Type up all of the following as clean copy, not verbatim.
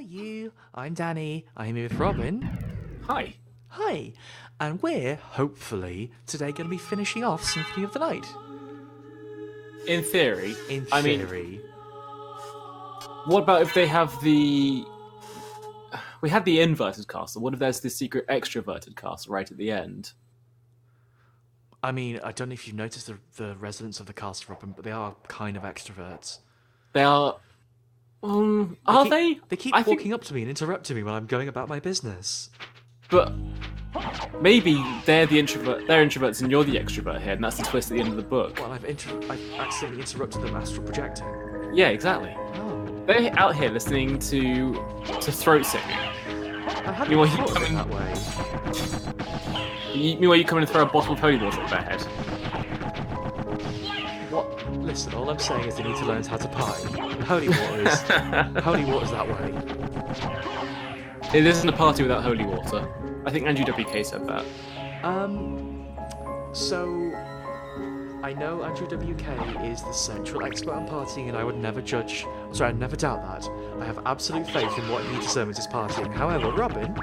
you. I'm Danny. I'm here with Robin. Hi. Hi. And we're, hopefully, today going to be finishing off Symphony of the Night. In theory. In I mean, theory. what about if they have the... We had the inverted castle. What if there's the secret extroverted castle right at the end? I mean, I don't know if you've noticed the residents of the castle, Robin, but they are kind of extroverts. They are... are they? They keep walking up to me and interrupting me when I'm going about my business. But maybe they're the introvert. They're introverts and you're the extrovert here, and that's the twist at the end of the book. Well, I've accidentally interrupted them astral projecting. Yeah, exactly. Oh. They're out here listening to throat singing. I hadn't thought of it that way. Meanwhile, you come in and throw a bottle of holy water at their head. What? Listen, all I'm saying is they need to learn how to pie. Holy water's that way. It isn't a party without holy water. I think Andrew WK said that. So I know Andrew WK is the central expert on partying, and I would never I'd never doubt that. I have absolute faith in what he determines as partying. However, Robin,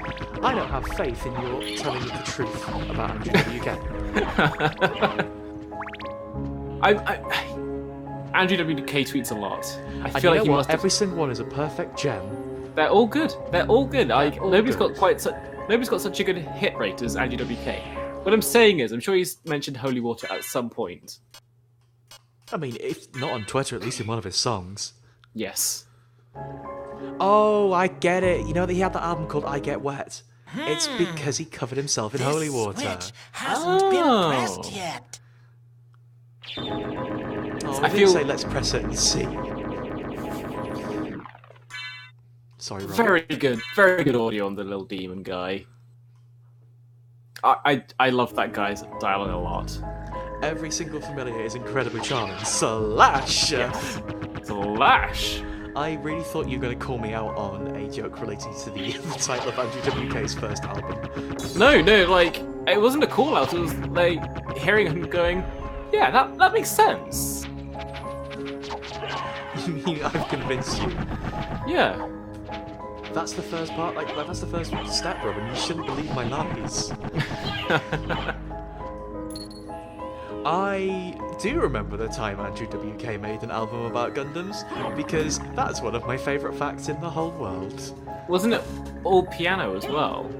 I don't have faith in your telling me the truth about Andrew WK. Andrew WK tweets a lot. I And feel you like know what? Every single one is a perfect gem. They're all good. They're all good. Nobody's good. got such a good hit rate as Andrew WK. What I'm saying is, I'm sure he's mentioned holy water at some point. I mean, if not on Twitter, at least in one of his songs. Yes. Oh, I get it. You know that he had that album called I Get Wet? It's because he covered himself in holy water. Switch hasn't been pressed yet. Oh, I I feel- say let's press it and see. Sorry, Rob. Very good audio on the little demon guy. I love that guy's dialogue a lot. Every single familiar is incredibly charming. Slash! Yes. Slash! I really thought you were going to call me out on a joke relating to the title of Andrew WK's first album. No, like, it wasn't a call out, it was like hearing him going, yeah, that makes sense. You mean I've convinced you? Yeah. That's the first part, that's the first step, Robin. You shouldn't believe my lies. I do remember the time Andrew WK made an album about Gundams, because that's one of my favourite facts in the whole world. Wasn't it all piano as well?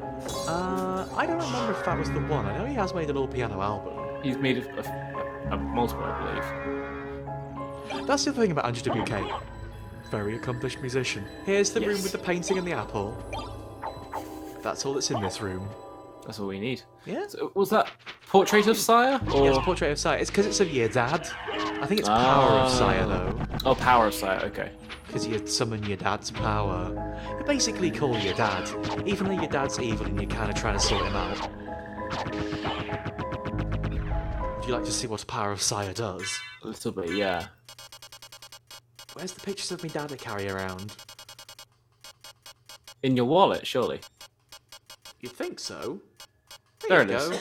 I don't remember if that was the one. I know he has made an all-piano album. He's made a multiple, I believe. That's the other thing about Andrew WK. Very accomplished musician. Here's the room with the painting and the apple. That's all that's in this room. That's all we need. Yeah? So, was that Portrait of Sire? Or... Yeah, it's Portrait of Sire. It's because it's of your dad. I think it's Power of Sire, though. Oh, Power of Sire, okay. Because you summon your dad's power. You basically call your dad, even though your dad's evil and you're kind of trying to sort him out. Would you like to see what Power of Sire does? A little bit, yeah. Where's the pictures of me dad I carry around? In your wallet, surely. You'd think so. There you it is. go.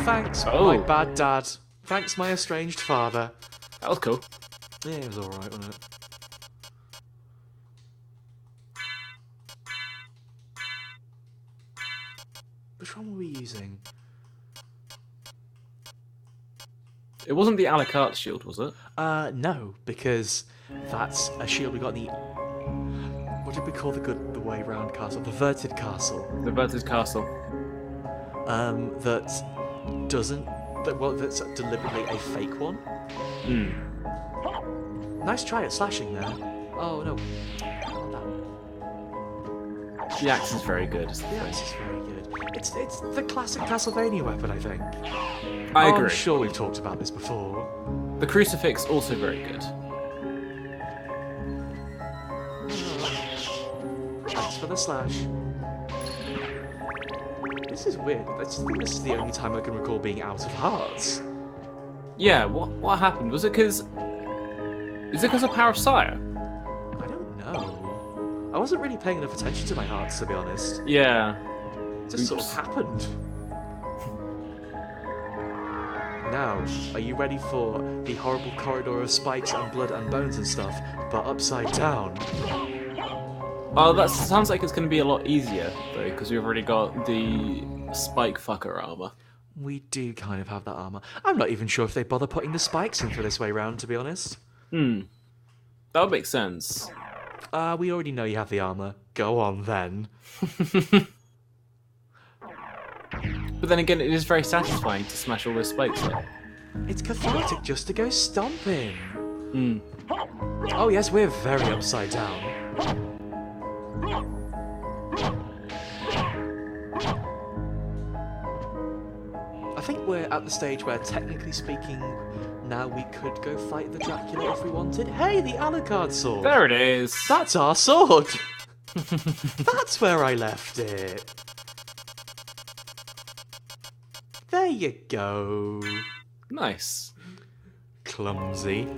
Thanks, my Oh. bad dad. Thanks, my estranged father. That was cool. Yeah, it was alright, wasn't it? Which one were we using? It wasn't the a la carte shield, was it? No, because that's a shield we got in the... What did we call the way round castle? The verted castle. The Verted Castle. That doesn't... that's deliberately a fake one. Hmm. Nice try at slashing there. Oh, no. Not that. The axe is very good. The axe is very good. It's the classic Castlevania weapon, I think. I I'm agree. sure we've talked about this before. The crucifix also very good. Thanks for the slash. This is weird. I just think this is the only time I can recall being out of hearts. Yeah, what happened? Was it because... Is it because of Power of Sire? I don't know. I wasn't really paying enough attention to my hearts, to be honest. Yeah. It just sort of happened. Now, are you ready for the horrible corridor of spikes and blood and bones and stuff, but upside down? Oh, that sounds like it's going to be a lot easier, though, because we've already got the spike fucker armor. We do kind of have that armor. I'm not even sure if they bother putting the spikes in for this way round, to be honest. That would make sense. We already know you have the armor. Go on, then. But then again, it is very satisfying to smash all those spikes up. It's cathartic just to go stomping. Oh yes, we're very upside down. I think we're at the stage where, technically speaking, now we could go fight the Dracula if we wanted. Hey, the Alucard sword! There it is! That's our sword! That's where I left it. There you go. Nice. Clumsy.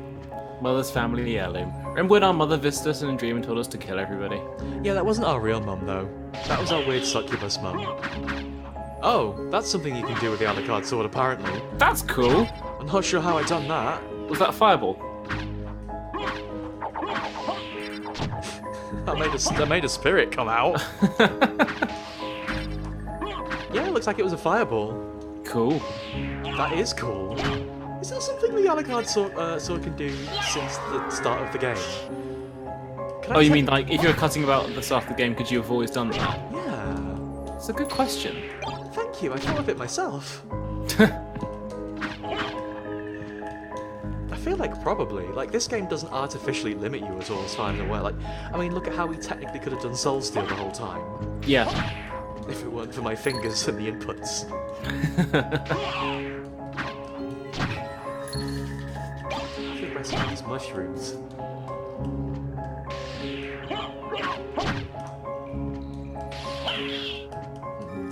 Mother's family heirloom. Remember when our mother visited us in a dream and told us to kill everybody? Yeah, that wasn't our real mum, though. That was our weird succubus mum. Oh, that's something you can do with the Alucard sword, apparently. That's cool! I'm not sure how I done that. Was that a fireball? I made a spirit come out. Yeah, it looks like it was a fireball. Cool. That is cool. Is that something the Alucard sword can do since the start of the game? Oh, you mean like if you're cutting about the start of the game, could you have always done that? Yeah. It's a good question. Thank you, I thought of it myself. I feel like probably. Like, this game doesn't artificially limit you at all as far as I'm aware. Like, I mean, look at how we technically could have done Soul Steel the whole time. Yeah. If it weren't for my fingers and the inputs. I feel rest of these mushrooms.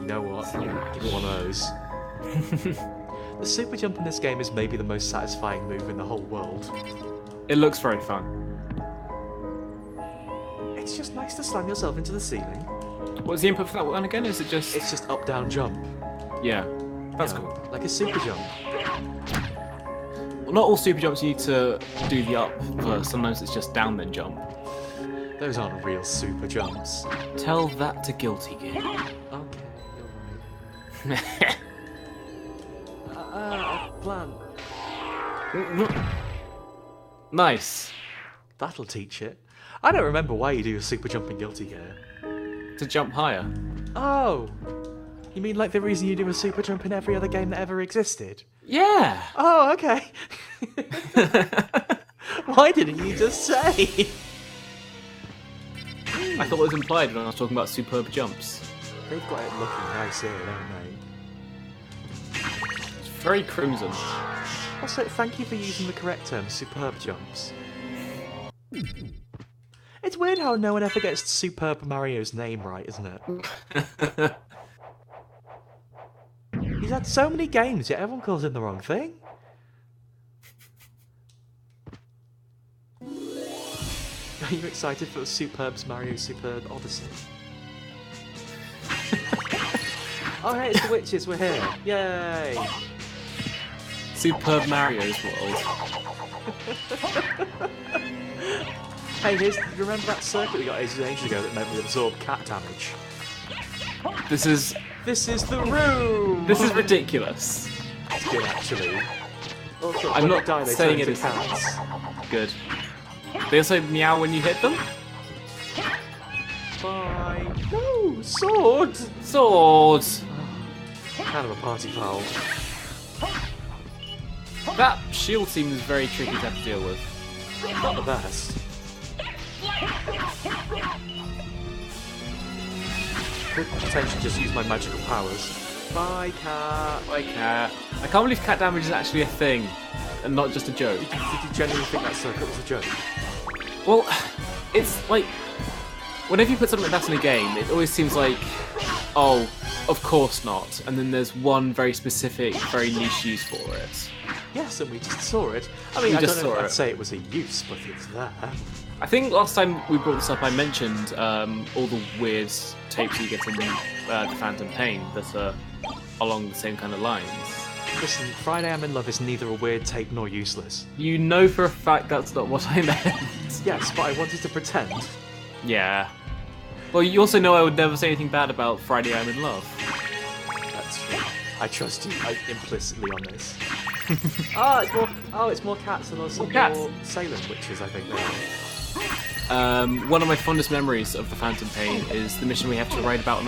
You know what? Give me one of those. The super jump in this game is maybe the most satisfying move in the whole world. It looks very fun. It's just nice to slam yourself into the ceiling. What's the input for that one again? Is it just... It's just up, down, jump. Yeah. That's You know, cool. like a super jump. Well, not all super jumps you need to do the up first. Sometimes it's just down then jump. Those aren't real super jumps. Tell that to Guilty Gear. Okay, you're right. Plan. Nice. That'll teach it. I don't remember why you do a super jump in Guilty Gear. To jump higher. Oh! You mean like the reason you do a super jump in every other game that ever existed? Yeah. Oh, okay. Why didn't you just say? I thought it was implied when I was talking about superb jumps. They've got it looking nice here, don't they? It's very crimson. Also, thank you for using the correct term, superb jumps. It's weird how no one ever gets Superb Mario's name right, isn't it? He's had so many games, yet everyone calls him the wrong thing. Are you excited for Superb's Mario Superb Odyssey? Oh hey, it's the witches, we're here. Yay! Superb Mario's world. Hey, remember that circuit we got ages ago that meant we absorbed cat damage? This is the room! This is ridiculous. It's good, actually. Also, I'm when not they die, they saying turn it into is cats. good. They also meow when you hit them. Bye. No, sword! Sword. Kind of a party foul. That shield seems very tricky to have to deal with. Not the best. Could potentially just use my magical powers. Bye, cat. Bye, cat. I can't believe cat damage is actually a thing, and not just a joke. Did you genuinely think that circuit was a joke? Well, it's like, whenever you put something like that in a game, it always seems like, oh, of course not. And then there's one very specific, very niche use for it. Yes, and we just saw it. I mean, I just don't know saw if I'd it. say it was a use, but it's there. I think last time we brought this up, I mentioned all the weird tapes you get in the Phantom Pain that are along the same kind of lines. Listen, Friday I'm in Love is neither a weird tape nor useless. You know for a fact that's not what I meant. Yes, but I wanted to pretend. Yeah. Well, you also know I would never say anything bad about Friday I'm in Love. That's true. I trust you implicitly on this. It's more cats and also more Salem witches, I think they are. One of my fondest memories of the Phantom Pain is the mission we have to ride about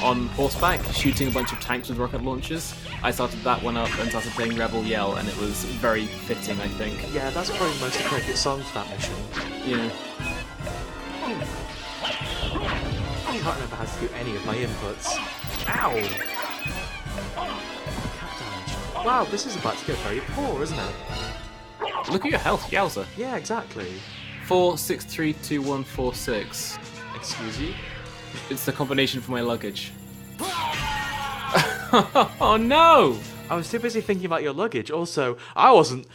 on horseback, shooting a bunch of tanks with rocket launchers. I started that one up and started playing Rebel Yell, and it was very fitting, I think. Yeah, that's probably the most appropriate song for that mission. Yeah. I can't remember how to do any of my inputs. Ow! Cat damage. Wow, this is about to get very poor, isn't it? Look at your health, yowza. Yeah, exactly. 46321146. Excuse you? It's the combination for my luggage. Oh no! I was too busy thinking about your luggage. Also, I wasn't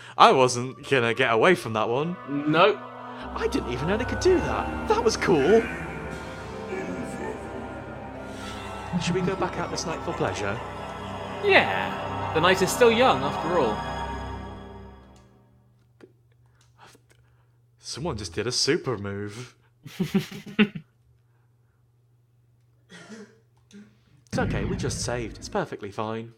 gonna get away from that one. Nope. I didn't even know they could do that. That was cool. Should we go back out this night for pleasure? Yeah. The night is still young, after all. Someone just did a super move. It's okay, we just saved. It's perfectly fine.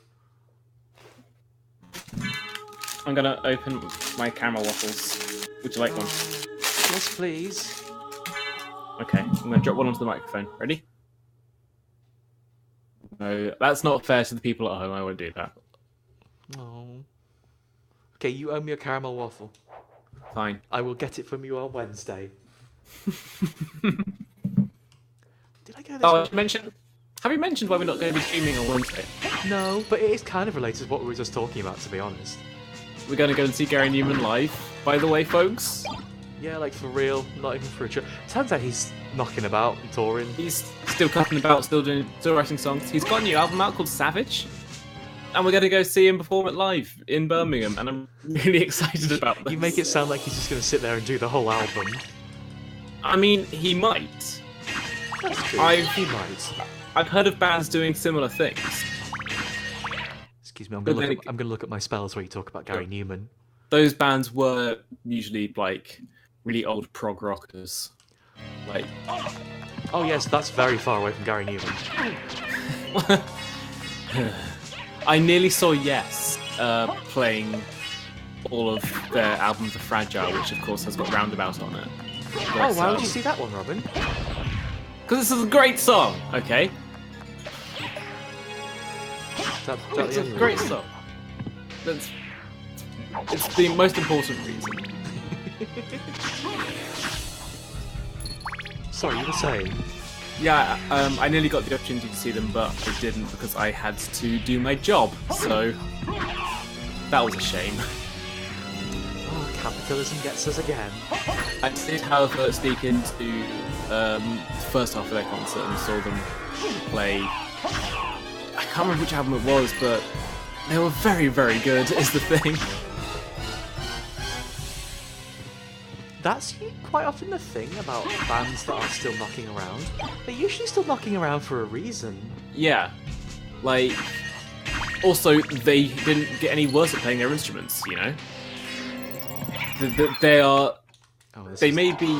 I'm gonna open my caramel waffles. Would you like one? Yes, please. Okay, I'm gonna drop one onto the microphone. Ready? No, that's not fair to the people at home. I won't do that. Oh. Okay, you owe me a caramel waffle. Fine. I will get it from you on Wednesday. Did I go this way? Have you mentioned why we're not going to be streaming on Wednesday? No, but it is kind of related to what we were just talking about, to be honest. We're going to go and see Gary Newman live, by the way, folks. Yeah, like for real, not even for a joke. Turns out he's knocking about and touring. He's still cutting about, still writing songs. He's got a new album out called Savage. And we're going to go see him perform it live in Birmingham, and I'm really excited about this. You make it sound like he's just going to sit there and do the whole album. I mean, he might. That's true. He might. I've heard of bands doing similar things. Excuse me, I'm going to look at my spells while you talk about Gary Newman. Those bands were usually, like, really old prog rockers. Like... Oh yes, that's very far away from Gary Newman. I nearly saw Yes playing all of their albums of Fragile, which of course has got Roundabout on it. But, why would you see that one, Robin? Because this is a great song, okay? It's a great song. It's the most important reason. Sorry, you were saying? Yeah, I nearly got the opportunity to see them, but I didn't because I had to do my job, so that was a shame. Oh, capitalism gets us again. I did, however, sneak into the first half of their concert and saw them play... I can't remember which album it was, but they were very, very good, is the thing. That's quite often the thing about bands that are still knocking around. They're usually still knocking around for a reason. Yeah. Like, also, they didn't get any worse at playing their instruments, you know? They are... Oh, they may be...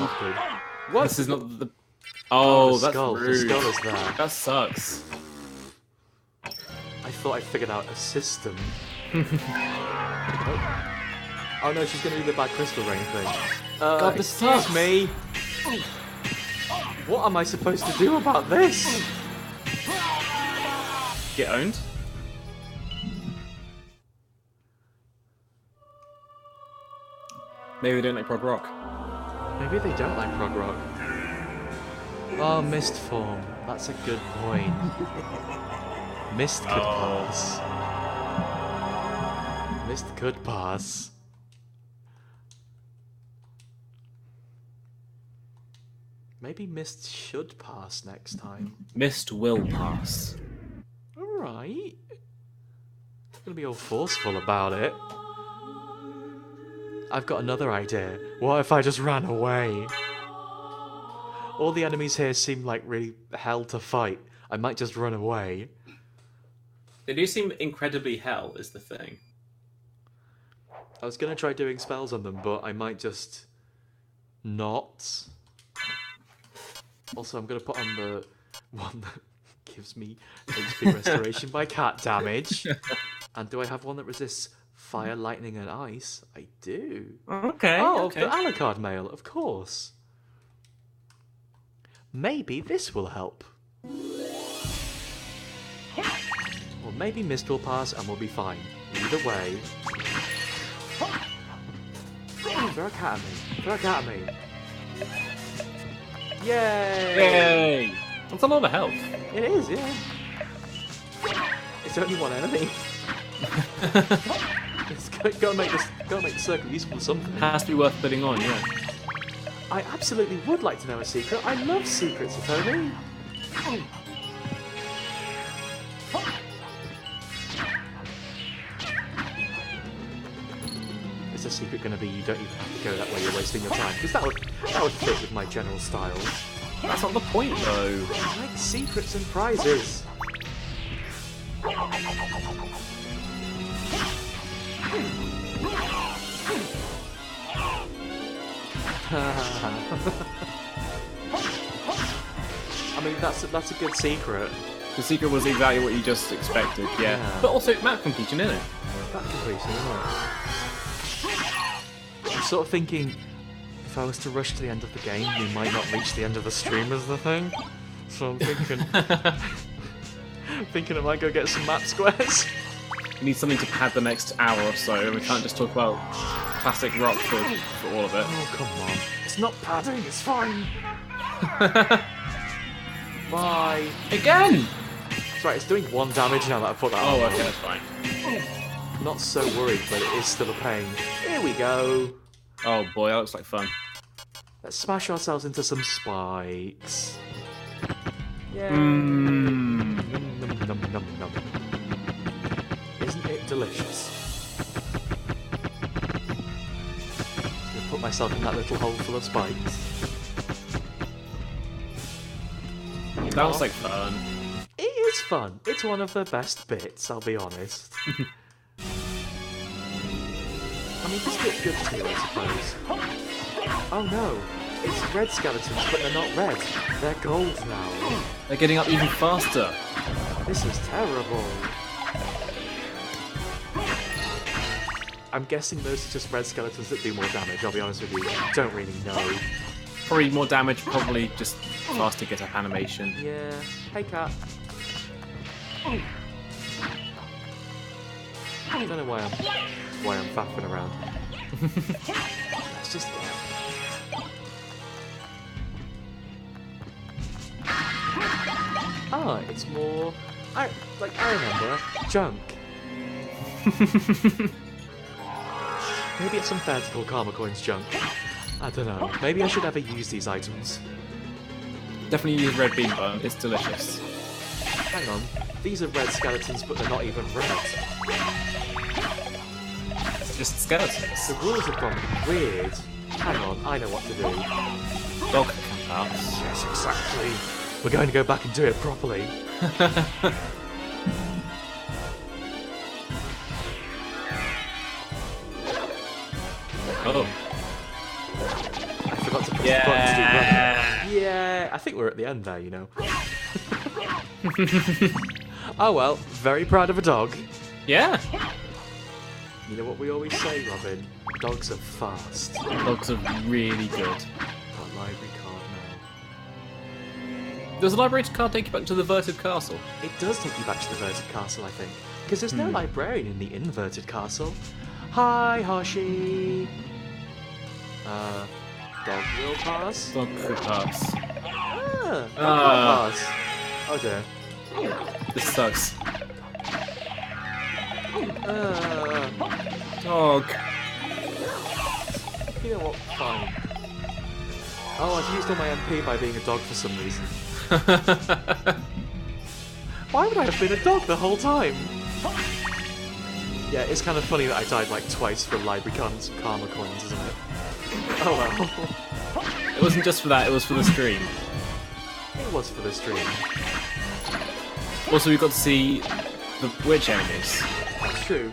What? This is not the... Oh, that's skull. rude. The skull is there. That sucks. I thought I figured out a system. Oh no, she's gonna do the bad crystal ring thing. God, this excuse sucks. me. What am I supposed to do about this? Get owned? Maybe they don't like prog rock. Maybe they don't like prog rock. Oh, mist form. That's a good point. Mist could pass. Mist could pass. Maybe Mist should pass next time. Mist will pass. Alright. Gonna be all forceful about it. I've got another idea. What if I just ran away? All the enemies here seem like really hell to fight. I might just run away. They do seem incredibly hell, is the thing. I was going to try doing spells on them, but I might just not. Also, I'm going to put on the one that gives me HP restoration by cat damage. And do I have one that resists fire, lightning, and ice? I do. Okay. Oh, okay. the Alucard mail, of course. Maybe this will help. Or maybe Mist will pass and we'll be fine. Either way. Throw a cat at me. Throw a cat at me. Yay! Yay! That's a lot of health. It is, yeah. It's only one enemy. It's gotta make the circle useful for something. Has to be worth putting on, yeah. I absolutely would like to know a secret. I love secrets, Symphony. Is the secret going to be you don't even have to go that way, you're wasting your time? Because that would fit with my general style. That's not the point, though. I like secrets and prizes. I mean, that's a good secret. The secret was exactly what you just expected, yeah. But also map completion, isn't it? Map completion, isn't it? I'm sort of thinking, if I was to rush to the end of the game, we might not reach the end of the stream as the thing. So I'm thinking, I might go get some map squares. We need something to pad the next hour or so, and we can't just talk about classic rock for all of it. Oh, come on. It's not padding, it's fine. Bye. Again! That's right, it's doing 1 damage now that I put that on. Oh, okay, that's fine. Not so worried, but it is still a pain. Here we go. Oh boy, that looks like fun. Let's smash ourselves into some spikes. Yeah. Mmm. Num, num, num, num. Isn't it delicious? I'm gonna put myself in that little hole full of spikes. That looks like fun. It is fun. It's one of the best bits, I'll be honest. I mean, this bit's good too, I suppose. Oh no, it's red skeletons, but they're not red. They're gold now. They're getting up even faster. This is terrible. I'm guessing those are just red skeletons that do more damage, I'll be honest with you. Don't really know. Probably more damage, probably just faster get up animation. Yeah. Hey, cat. I don't know why I'm faffing around. Let's just go. Ah, it's more. I remember junk. Maybe it's some vertical karma coins junk. I don't know. Maybe I should ever use these items. Definitely use red bean bone, it's delicious. Hang on. These are red skeletons, but they're not even red. It's just skeletons. The rules have gone weird. Hang on, I know what to do. Dog can pass. Yes, exactly. We're going to go back and do it properly. Oh. I forgot to press the button to do running. Yeah, I think we're at the end there, you know. Oh well, very proud of a dog. Yeah. You know what we always say, Robin? Dogs are fast. Dogs are really good. Our library card now. Does the library card take you back to the Verted Castle? It does take you back to the Verted Castle, I think. Because there's no librarian in the Inverted Castle. Hi, Hoshi! Dog will pass? Dog could pass. Dog can't pass. Oh dear. This sucks. Dog. Dog. You know what? Fine. Oh, I've used all my MP by being a dog for some reason. Why would I have been a dog the whole time? Yeah, it's kind of funny that I died like twice for library karma coins, isn't it? Oh well. It wasn't just for that, it was for the stream. It was for the stream. Also, we got to see the witch enemies. That's true.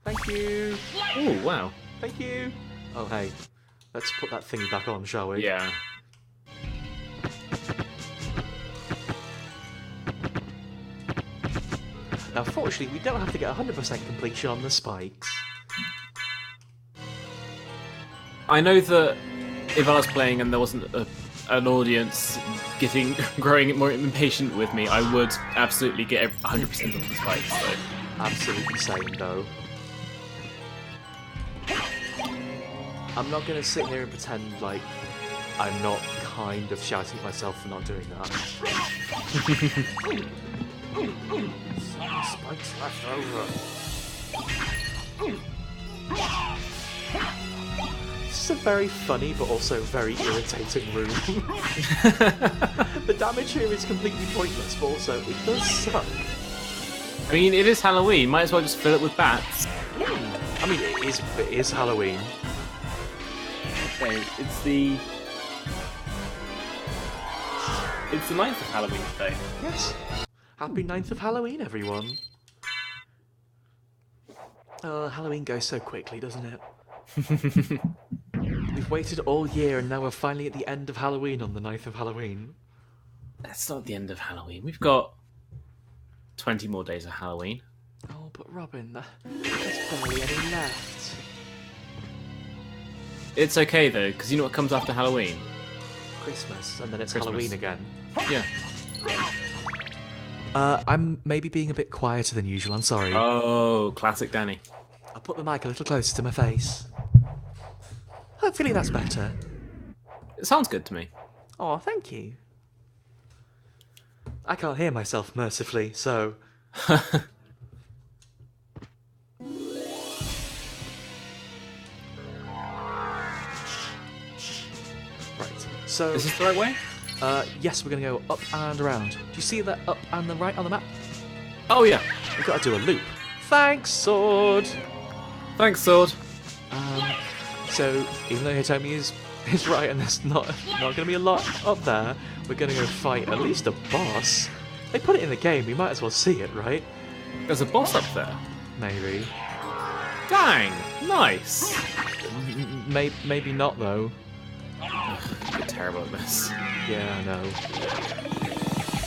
Thank you. Oh, wow. Thank you. Oh, hey. Let's put that thingy back on, shall we? Yeah. Now, fortunately, we don't have to get 100% completion on the spikes. I know that if I was playing and there wasn't an audience growing more impatient with me, I would absolutely get 100% of the spikes. So. Absolutely same, though. I'm not going to sit here and pretend like I'm not kind of shouting at myself for not doing that. Some spikes left over. This is a very funny but also very irritating room. The damage here is completely pointless, but also it does suck. I mean, it is Halloween. Might as well just fill it with bats. I mean, it is Halloween. Okay, it's the 9th of Halloween today. Yes. Happy 9th of Halloween, everyone. Oh, Halloween goes so quickly, doesn't it? We've waited all year and now we're finally at the end of Halloween on the 9th of Halloween. That's not the end of Halloween. We've got 20 more days of Halloween. Oh, but Robin, there's barely any left. It's okay though, because you know what comes after Halloween? Christmas, and then it's Christmas. Halloween again. Yeah. I'm maybe being a bit quieter than usual, I'm sorry. Oh, classic Danny. I'll put the mic a little closer to my face. Hopefully that's better. It sounds good to me. Oh, thank you. I can't hear myself mercifully, so... Right, so... Is this the right way? Yes, we're going to go up and around. Do you see that up and the right on the map? Oh yeah. We've got to do a loop. Thanks, sword! Thanks, sword. So, even though Hitomi is right and there's not going to be a lot up there, we're going to go fight at least a boss. They put it in the game, we might as well see it, right? There's a boss up there. Maybe. Dang, nice. Maybe not, though. You're terrible at this. Yeah, I know.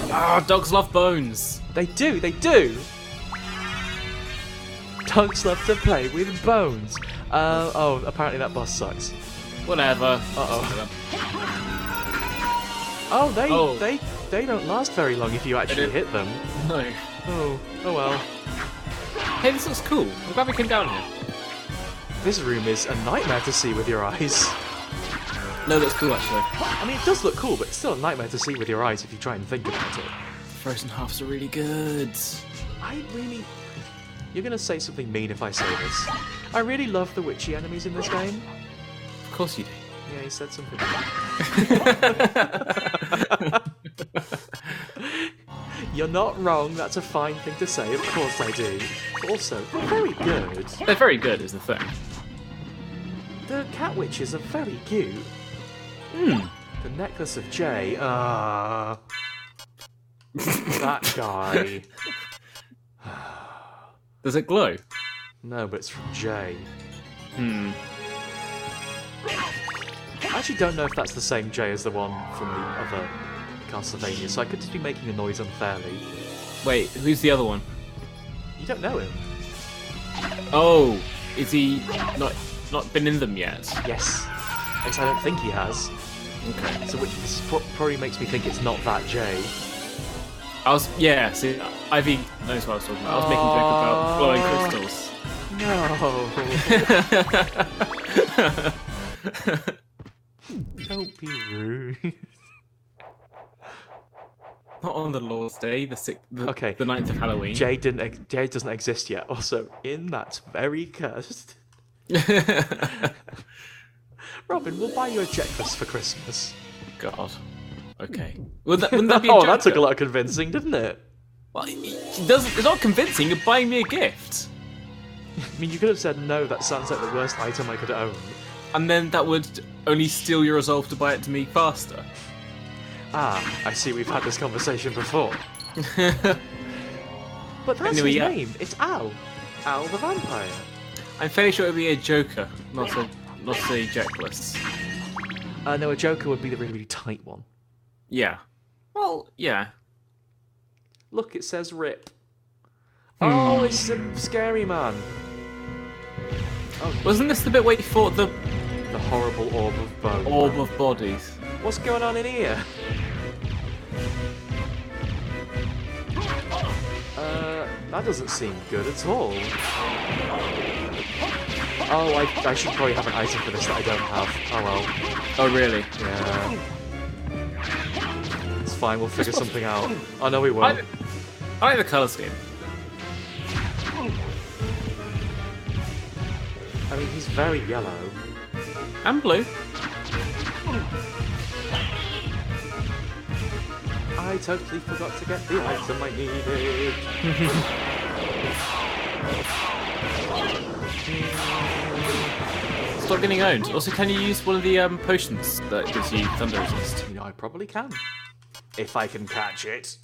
Ah, dogs love bones. They do! Dogs love to play with bones. Oh, apparently that boss sucks. Whatever. Uh-oh. They don't last very long if you actually hit them. No. Oh well. Hey, this looks cool. I'm glad we came down here. This room is a nightmare to see with your eyes. No, that's cool actually. I mean, it does look cool, but it's still a nightmare to see with your eyes if you try and think about it. Frozen halves are really good. You're gonna say something mean if I say this. I really love the witchy enemies in this game. Of course you do. Yeah, he said something. You're not wrong, that's a fine thing to say, of course I do. Also, they're very good. They're very good is the thing. The cat witches are very cute. The necklace of Jay, that guy. Does it glow? No, but it's from Jay. Hmm. I actually don't know if that's the same Jay as the one from the other Castlevania, so I could just be making a noise unfairly. Wait, who's the other one? You don't know him? Oh, is he not been in them yet? Yes. At least I don't think he has. Okay. So which probably makes me think it's not that Jay. Yeah, see, Ivy knows what I was talking about. I was making a joke about glowing crystals. No. Don't be rude. Not on the Lord's Day, the 9th of Halloween. Jay doesn't exist yet. Also, in that very cursed. Robin, we'll buy you a checklist for Christmas. God. Okay. Wouldn't that be a Oh, joke? that took a lot of convincing, didn't it? Well, it's not convincing. You're buying me a gift. I mean, you could have said no, that sounds like the worst item I could own. And then that would only steal your resolve to buy it to me faster. Ah, I see we've had this conversation before. But that's Anyway, his yeah. name. It's Al. Al the vampire. I'm fairly sure it would be a Joker, not a Jeckless. No, a Joker would be the really, really tight one. Yeah. Well, yeah. Look, it says Rip. Oh, it's a scary man. Oh, Wasn't this the bit where you fought the horrible orb of bone. orb of bodies? What's going on in here? That doesn't seem good at all. Oh, I should probably have an item for this that I don't have. Oh well. Oh, really? Yeah. It's fine, we'll figure something out. Oh no, we won't. I like the colour scheme. I mean, he's very yellow. And blue. I totally forgot to get the item I needed. Stop getting owned. Also, can you use one of the potions that gives you thunder resist? You know, I probably can. If I can catch it.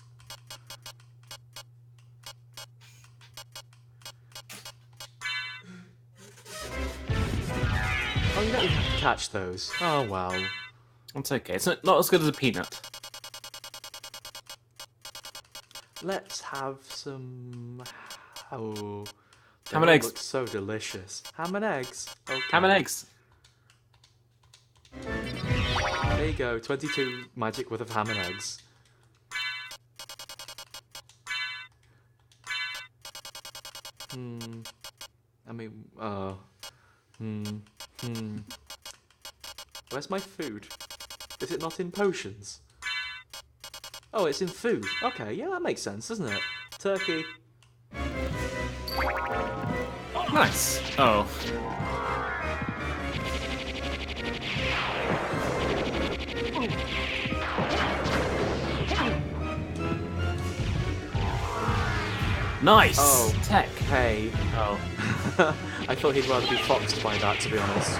Oh, you don't even have to catch those. Oh, well. It's okay. It's not as good as a peanut. Let's have some... Oh... Ham and they eggs. Look so delicious. Ham and eggs. Okay. Ham and eggs. There you go. 22 magic worth of ham and eggs. I mean, Where's my food? Is it not in potions? Oh, it's in food. Okay, yeah, that makes sense, doesn't it? Turkey. Nice. Oh. Nice. Oh, Tech. Hey. Oh. I thought he'd rather be foxed by that, to be honest.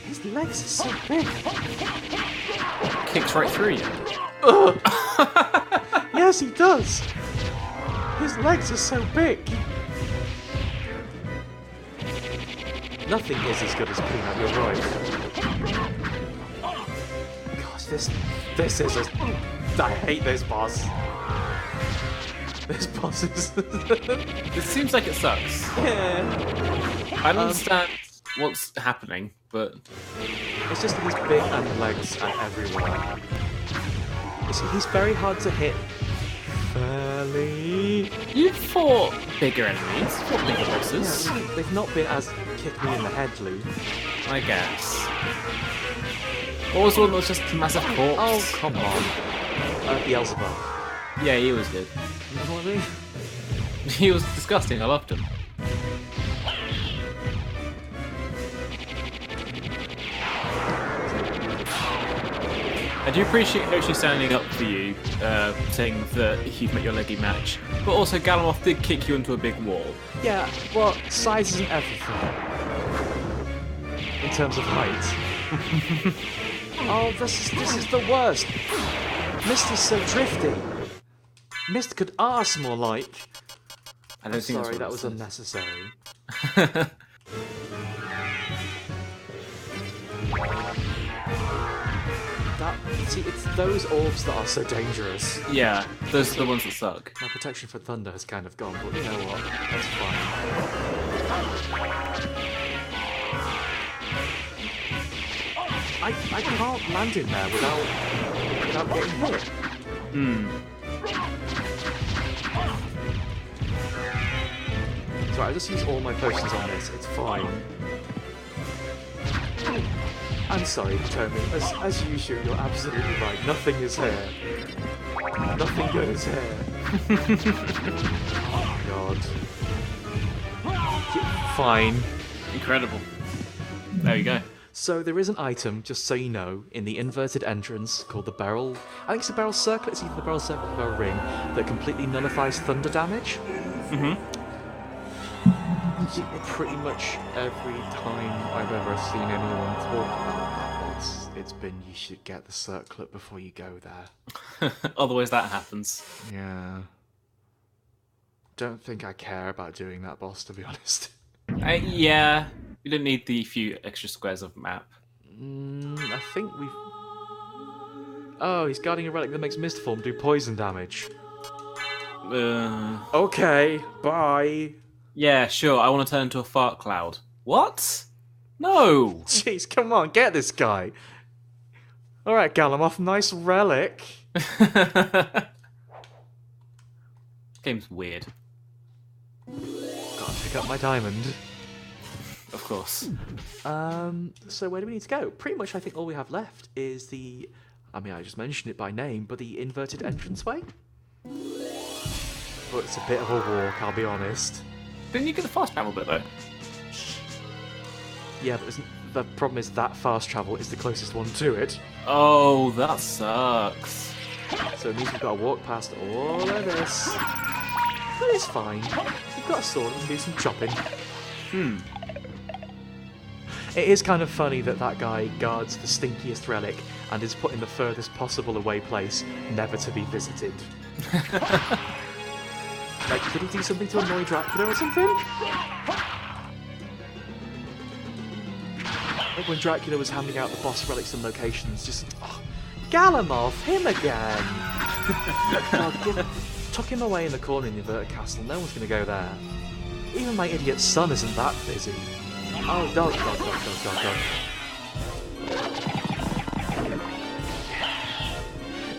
His legs are so big. Kicks right through you. Ugh. Yes, he does. His legs are so big. Nothing is as good as Peanut, you're right. Gosh, this is a... I hate this boss. This boss is... It seems like it sucks. Yeah. I don't understand what's happening, but... It's just that he's big and legs are everywhere. He's very hard to hit. Fairly. You've fought bigger enemies, fought bigger bosses. Yeah, they've not been as kick me in the head, Lou. I guess. What was the one that was just a massive corpse? Oh, come on. Beelzebub. Yeah, he was good. You know what I mean? He was disgusting, I loved him. I do appreciate Hoshi standing up for you, saying that you've met your leggy match, but also Galamoth did kick you into a big wall. Yeah, well, size isn't everything. In terms of height. Oh, this is the worst. Mist is so drifty. Mist could arse more like. I don't think Sorry, that that's was unnecessary. See, it's those orbs that are so dangerous. Yeah, those are the ones that suck. My protection for thunder has kind of gone, but you know what? That's fine. I can't land in there without getting hit. Sorry, I just use all my potions on this. It's fine. I'm sorry, Tommy. As usual, you're absolutely right. Nothing is here. Nothing good is here. Oh, God. Yeah, fine. Incredible. There you go. So there is an item, just so you know, in the inverted entrance called the barrel... I think it's the barrel circle. It's either the barrel circle or the barrel ring that completely nullifies thunder damage. Pretty much every time I've ever seen anyone talk about it's been you should get the circlet before you go there. Otherwise that happens. Yeah. Don't think I care about doing that boss, to be honest. Yeah, you don't need the few extra squares of map. I think we've... Oh, he's guarding a relic that makes mist form do poison damage. Okay, bye. Yeah, sure, I want to turn into a fart cloud. What? No! Jeez, come on, get this guy. Alright, Galamoth, nice relic. Game's weird. Gotta pick up my diamond. Of course. So where do we need to go? Pretty much I think all we have left is the... I mean, I just mentioned it by name, but the inverted entranceway? But it's a bit of a walk, I'll be honest. Didn't you get the fast travel bit, though? Yeah, but the problem is that fast travel is the closest one to it. Oh, that sucks. So it means we've got to walk past all of this. But it's fine. We've got a sword and do some chopping. It is kind of funny that that guy guards the stinkiest relic and is put in the furthest possible away place, never to be visited. Like, did he do something to annoy Dracula or something? Like when Dracula was handing out the boss relics and locations, just... Oh, Galamoth, him again! God, tuck him away in the corner in the inverted castle, no one's going to go there. Even my idiot son isn't that busy. Oh, dog.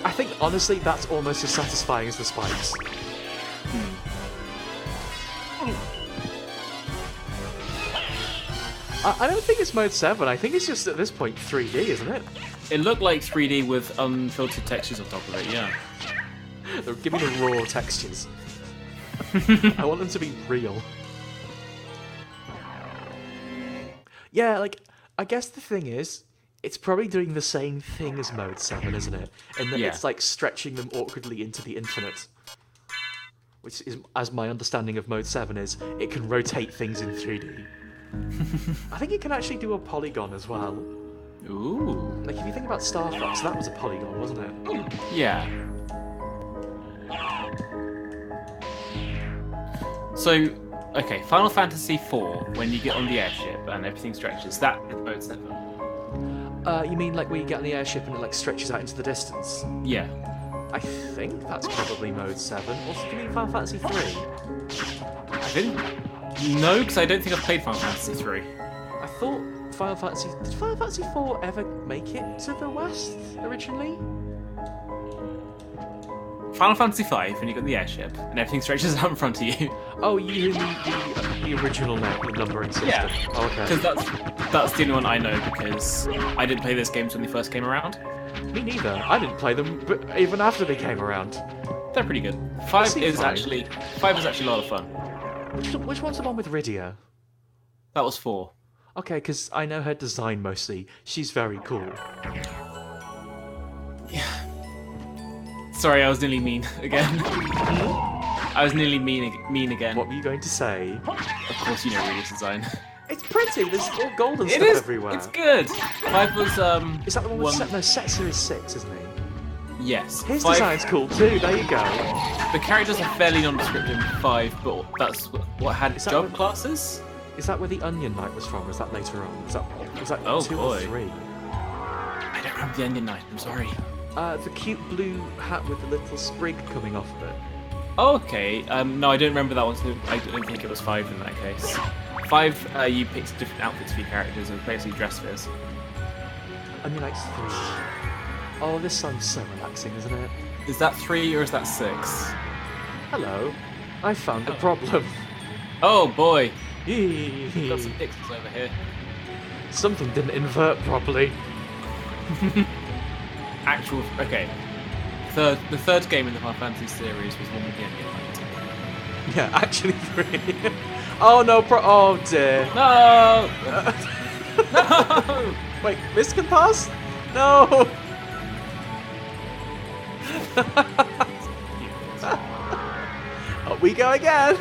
I think, honestly, that's almost as satisfying as the spikes. I don't think it's mode 7, I think it's just, at this point, 3D, isn't it? It looked like 3D with unfiltered textures on top of it, yeah. Give me the raw textures. I want them to be real. Yeah, like, I guess the thing is, it's probably doing the same thing as Mode 7, isn't it? In that it's, like, stretching them awkwardly into the infinite. Which is, as my understanding of Mode 7 is, it can rotate things in 3D. I think it can actually do a polygon as well. Ooh. Like, if you think about Star Fox, that was a polygon, wasn't it? Yeah. So, okay, Final Fantasy IV, when you get on the airship and everything stretches, that is Mode 7. You mean like where you get on the airship and it like stretches out into the distance? Yeah. I think that's probably Mode 7. Or do you mean Final Fantasy 3? I didn't... No, because I don't think I've played Final Fantasy 3. I thought Final Fantasy... Did Final Fantasy 4 ever make it to the West, originally? Final Fantasy 5, when you got the airship, and everything stretches out in front of you. Oh, you mean the original numbering system? Yeah. Oh, okay. Because that's the only one I know, because I didn't play those games when they first came around. Me neither. I didn't play them but even after they came around. They're pretty good. 5 is actually a lot of fun. Which one's the one with Rydia? That was 4. Okay, because I know her design mostly. She's very cool. Yeah. Sorry, I was nearly mean again. I was nearly mean again. What were you going to say? Of course you know Rydia's design. It's pretty. There's all golden stuff everywhere. It's good. 5 was Is that the one with Setzer is 6, isn't he? Yes. His 5... design's cool too. There you go. The characters are fairly nondescript in 5, but that's what had job classes. Is that where the Onion Knight was from? Or was that later on? Was that 2 or 3? I don't remember the Onion Knight. I'm sorry. The cute blue hat with the little sprig coming off of it. Oh, okay. No, I don't remember that one. So I don't think it was 5 in that case. 5, you picked different outfits for your characters and basically dress fits. Onion Knight's 3. Oh, this sounds so relaxing, isn't it? Is that 3 or is that 6? Hello. I found a problem. Oh boy. Got Got some pixels over here. Something didn't invert properly. Okay. The third game in the Final Fantasy series was one with the Onion Knight. Yeah, actually 3. Oh no, oh dear. No! No! Wait, this can pass? No! Up we go again!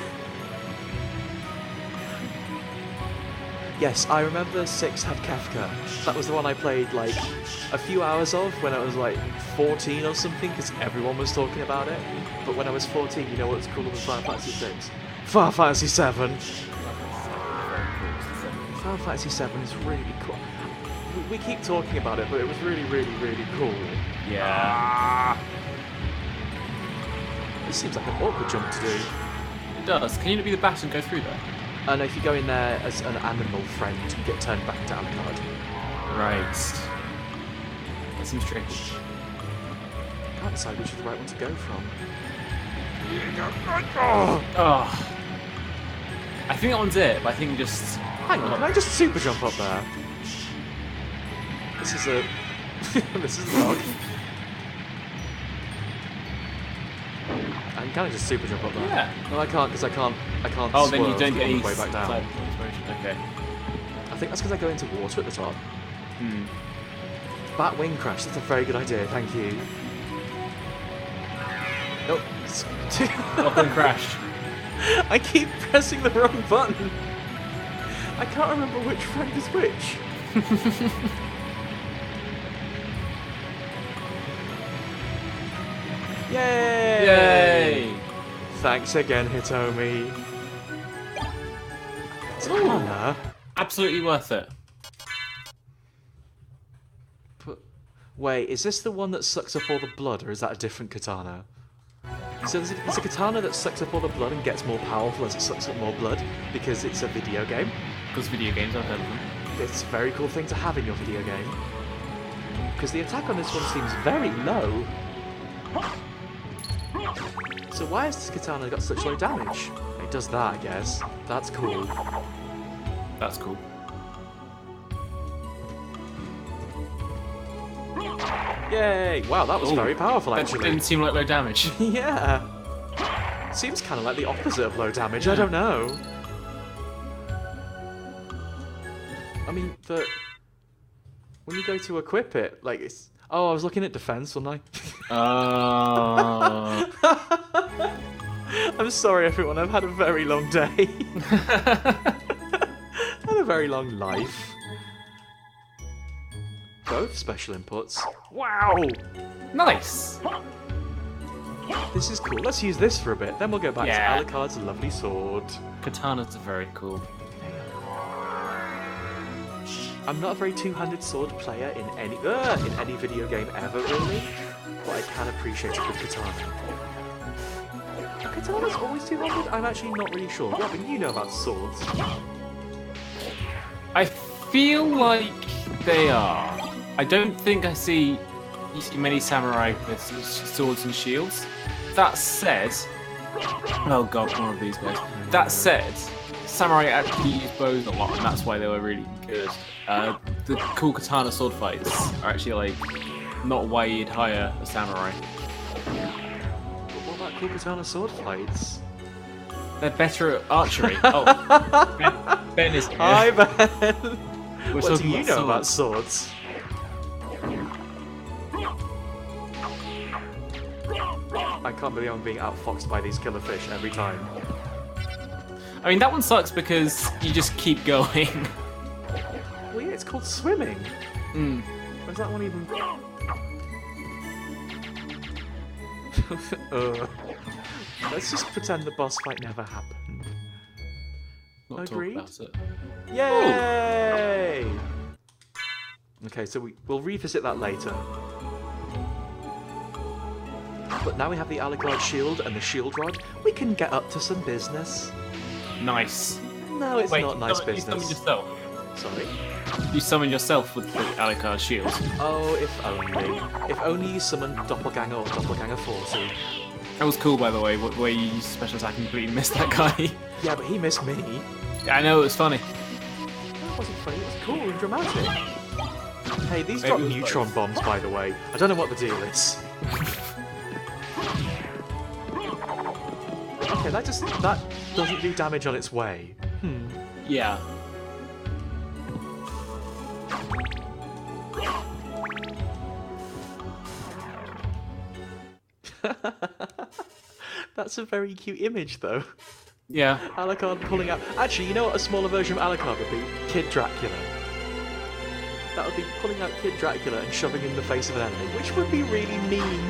Yes, I remember 6 had Kefka. That was the one I played like a few hours of when I was like 14 or something, because everyone was talking about it. But when I was 14, you know what's cooler than Final Fantasy 6? Final Fantasy 7. Final Fantasy 7 is really cool. We keep talking about it, but it was really, really, really cool. Yeah. This seems like an awkward jump to do. It does. Can you be the bat and go through there? And if you go in there as an animal friend, you get turned back to Alucard. Right. That seems tricky. I can't decide which is the right one to go from. Oh. I think that one's it, but I think just... Hang on, can I just super jump up there? This is a... this is a log. I can kind of just super jump up there. Yeah. No, I can't, because I can't Oh, then you swerve don't get all any the way back down. side inspiration. Okay. I think that's because I go into water at the top. Hmm. Bat wing crash, that's a very good idea, thank you. Nope. Welcome crash. I keep pressing the wrong button. I can't remember which friend is which. Yay! Yay! Thanks again, Hitomi. Katana? Absolutely worth it. But wait, is this the one that sucks up all the blood, or is that a different katana? So there's a katana that sucks up all the blood and gets more powerful as it sucks up more blood because it's a video game. Because video games, I've heard of them. It's a very cool thing to have in your video game. Because the attack on this one seems very low. So why has this katana got such low damage? It does that, I guess. That's cool. That's cool. Yay! Wow, that was Ooh, very powerful, That actually. didn't seem like low damage. Yeah. Seems kind of like the opposite of low damage. I don't know. I mean, when you go to equip it, like it's. Oh, I was looking at defense, wasn't I? I'm sorry, everyone. I've had a very long day. Had a very long life. Both special inputs. Wow! Nice! This is cool. Let's use this for a bit. Then we'll go back Yeah. to Alucard's lovely sword. Katanas are very cool. I'm not a very two-handed sword player in any video game ever, really. But I can appreciate a good katana. Are katanas always two-handed? I'm actually not really sure. Robin, you know about swords. I feel like they are. I don't think you see many samurai with swords and shields. That said... Oh god, one of these guys. That said, samurai actually use bows a lot, and that's why they were really good. The cool katana sword fights are actually like not why you'd hire a samurai. But what about cool katana sword fights? They're better at archery. Oh, Ben is here. Hi, Ben! We're What do talking you know about swords. swords? I can't believe I'm being outfoxed by these killer fish every time. I mean, that one sucks because you just keep going. Well, yeah, it's called swimming. Mm. Where's that one even? Let's just pretend the boss fight never happened. Not Agreed. talk about it. Yay! Okay, so we'll revisit that later. But now we have the Alucard shield and the shield rod. We can get up to some business. Nice. No, it's Wait, not nice you business. summon yourself. Sorry. You summon yourself with the Alucard shield. Oh, if only. If only you summoned Doppelganger or Doppelganger 40. That was cool, by the way, where you used special attack and completely missed that guy. Yeah, but he missed me. Yeah, I know, it was funny. That wasn't funny, it was cool and dramatic. Hey, these Maybe drop it was neutron bombs, by the way. I don't know what the deal is. Okay, that doesn't do damage on its way. Yeah. That's a very cute image, though. Yeah. Alucard pulling out. Actually, you know what a smaller version of Alucard would be? Kid Dracula. That would be pulling out Kid Dracula and shoving him in the face of an enemy, which would be really mean.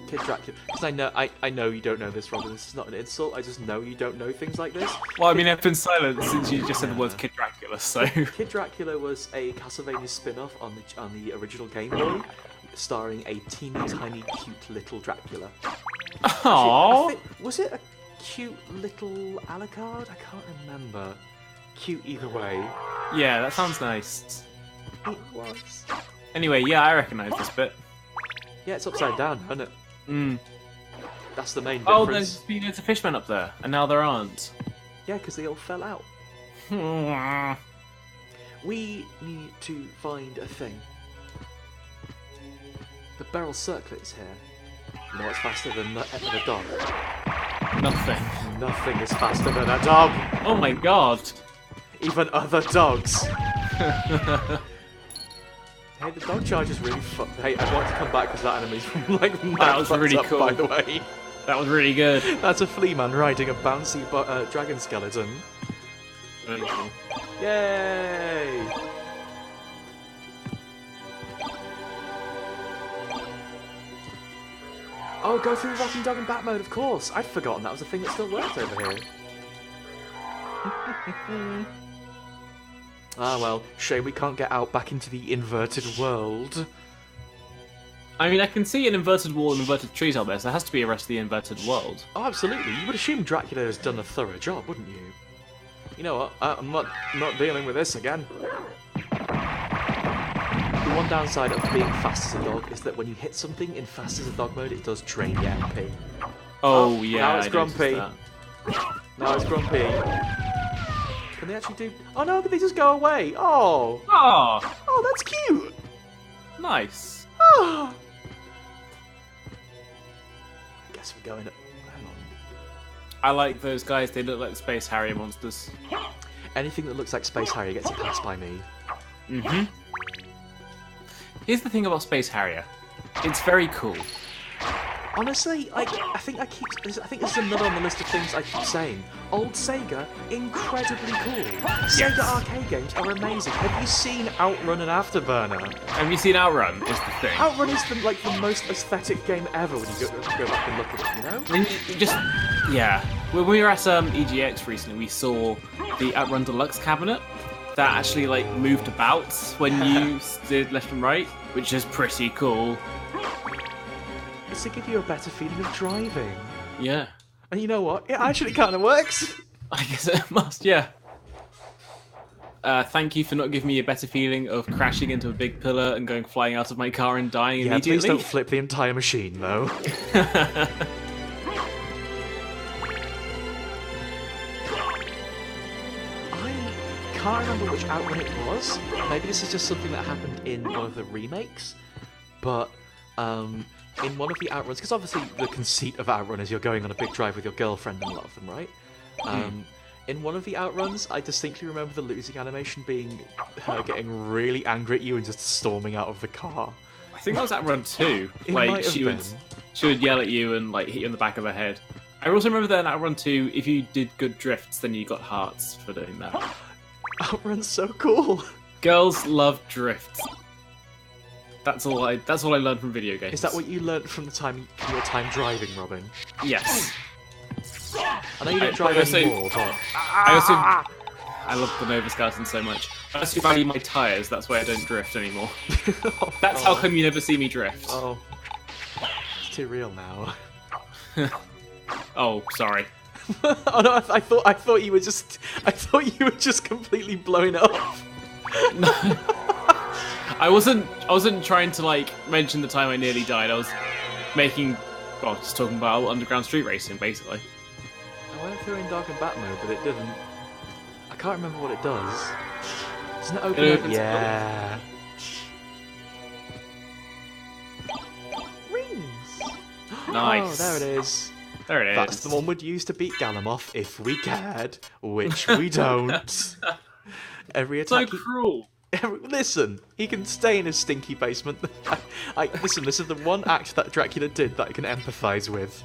Kid Dracula. Because I know you don't know this, Robin. This is not an insult. I just know you don't know things like this. Well, I mean, I've been silent since you just said the words Kid Dracula, so... Kid Dracula was a Castlevania spin-off on the original Game Boy, starring a teeny tiny cute little Dracula. Aww. Was it a cute little Alucard? I can't remember. Cute either way. Yeah, that sounds nice. It was. Anyway, yeah, I recognise this bit. Yeah, it's upside down, isn't it? Mm. That's the main difference. Oh, there's been loads of fishmen up there, and now there aren't. Yeah, because they all fell out. We need to find a thing. The barrel circlet is here. You know what's faster than a dog? Nothing. Nothing is faster than a dog! Oh my god! Even other dogs! Hey, the dog charge is really fun. Hey, I want to come back because that enemy's like that was really up, cool. By the way, that was really good. That's a flea man riding a bouncy dragon skeleton. Really cool. Yay! Oh, go through Rocking Dog and Bat mode, of course. I'd forgotten that was a thing that still worked over here. Ah well, shame we can't get out back into the inverted world. I mean, I can see an inverted wall and inverted trees out there, so there has to be a rest of the inverted world. Oh, absolutely. You would assume Dracula has done a thorough job, wouldn't you? You know what? I'm not dealing with this again. The one downside of being fast as a dog is that when you hit something in fast as a dog mode, it does drain your MP. Oh yeah. Now it's grumpy. That. Now it's grumpy. Can they actually do? Oh no! But they just go away. Oh. Oh, Oh, that's cute. nice. Oh. I guess we're going. Hang on. I like those guys. They look like Space Harrier monsters. Anything that looks like Space Harrier gets a pass by me. Mm-hmm. Here's the thing about Space Harrier. It's very cool. Honestly, I think this is another on the list of things I keep saying. Old Sega, incredibly cool. Sega arcade games are amazing. Have you seen Outrun and Afterburner? Have you seen Outrun? Is the thing. Outrun is the most aesthetic game ever when you go back and look at it. You know? I mean, yeah. When we were at EGX recently, we saw the Outrun Deluxe cabinet that actually like moved about when you stood left and right, which is pretty cool. It's to give you a better feeling of driving. Yeah. And you know what? It actually kind of works. I guess it must, yeah. Thank you for not giving me a better feeling of crashing into a big pillar and going flying out of my car and dying immediately. Please don't flip the entire machine, though. I can't remember which Outrun it was. Maybe this is just something that happened in one of the remakes. But in one of the Outruns, because obviously the conceit of Outrun is you're going on a big drive with your girlfriend and a lot of them, right? In one of the Outruns, I distinctly remember the losing animation being her getting really angry at you and just storming out of the car. I think that was Outrun 2. It Like might have she been. would yell at you and like hit you in the back of the head. I also remember that in Outrun 2, if you did good drifts, then you got hearts for doing that. Outrun's so cool. Girls love drifts. That's all I learned from video games. Is that what you learnt from your time driving, Robin? Yes. I know you don't drive also- anymore, but I love the Nova Skeleton so much. I also value my tyres, that's why I don't drift anymore. That's how come you never see me drift. Oh, it's too real now. Oh, sorry. Oh no, I thought you were just completely blown up. I wasn't trying to like mention the time I nearly died. I was just talking about underground street racing, basically. I went through in Dark and Bat mode, but it didn't. I can't remember what it does. Doesn't it open up? Yeah. Rings. Nice. Oh, there it is. There it is. That's the one we'd use to beat Galamoth if we cared, which we don't. Every attack. So cruel. Listen, he can stay in his stinky basement. Listen, this is the one act that Dracula did that I can empathise with.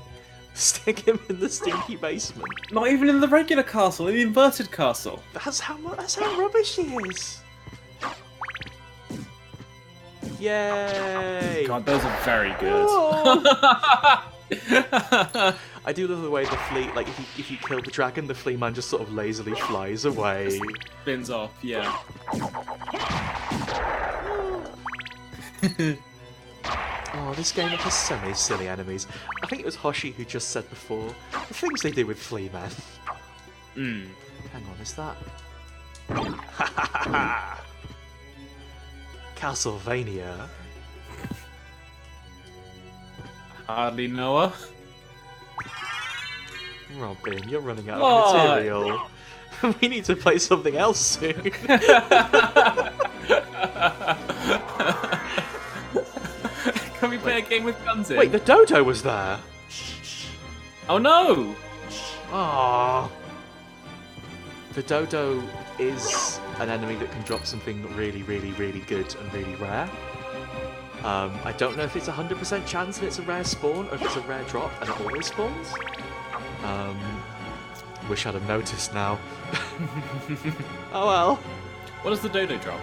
Stick him in the stinky basement. Not even in the regular castle, in the inverted castle. That's how rubbish he is. Yay! God, those are very good. I do love the way the flea, like if you kill the dragon, the flea man just sort of lazily flies away. Spins off, yeah. Oh, this game has so many silly enemies. I think it was Hoshi who just said before, the things they do with flea men. Hang on, is that... Castlevania. Hardly know her. Robin, you're running out What? of material. We need to play something else soon. Can we play a game with guns in? Wait, the dodo was there. Oh no! Ah. The dodo is an enemy that can drop something really, really, really good and really rare. I don't know if it's a 100% chance that it's a rare spawn or if it's a rare drop and it always spawns. Wish I'd have noticed now. Oh well. What does the dodo drop?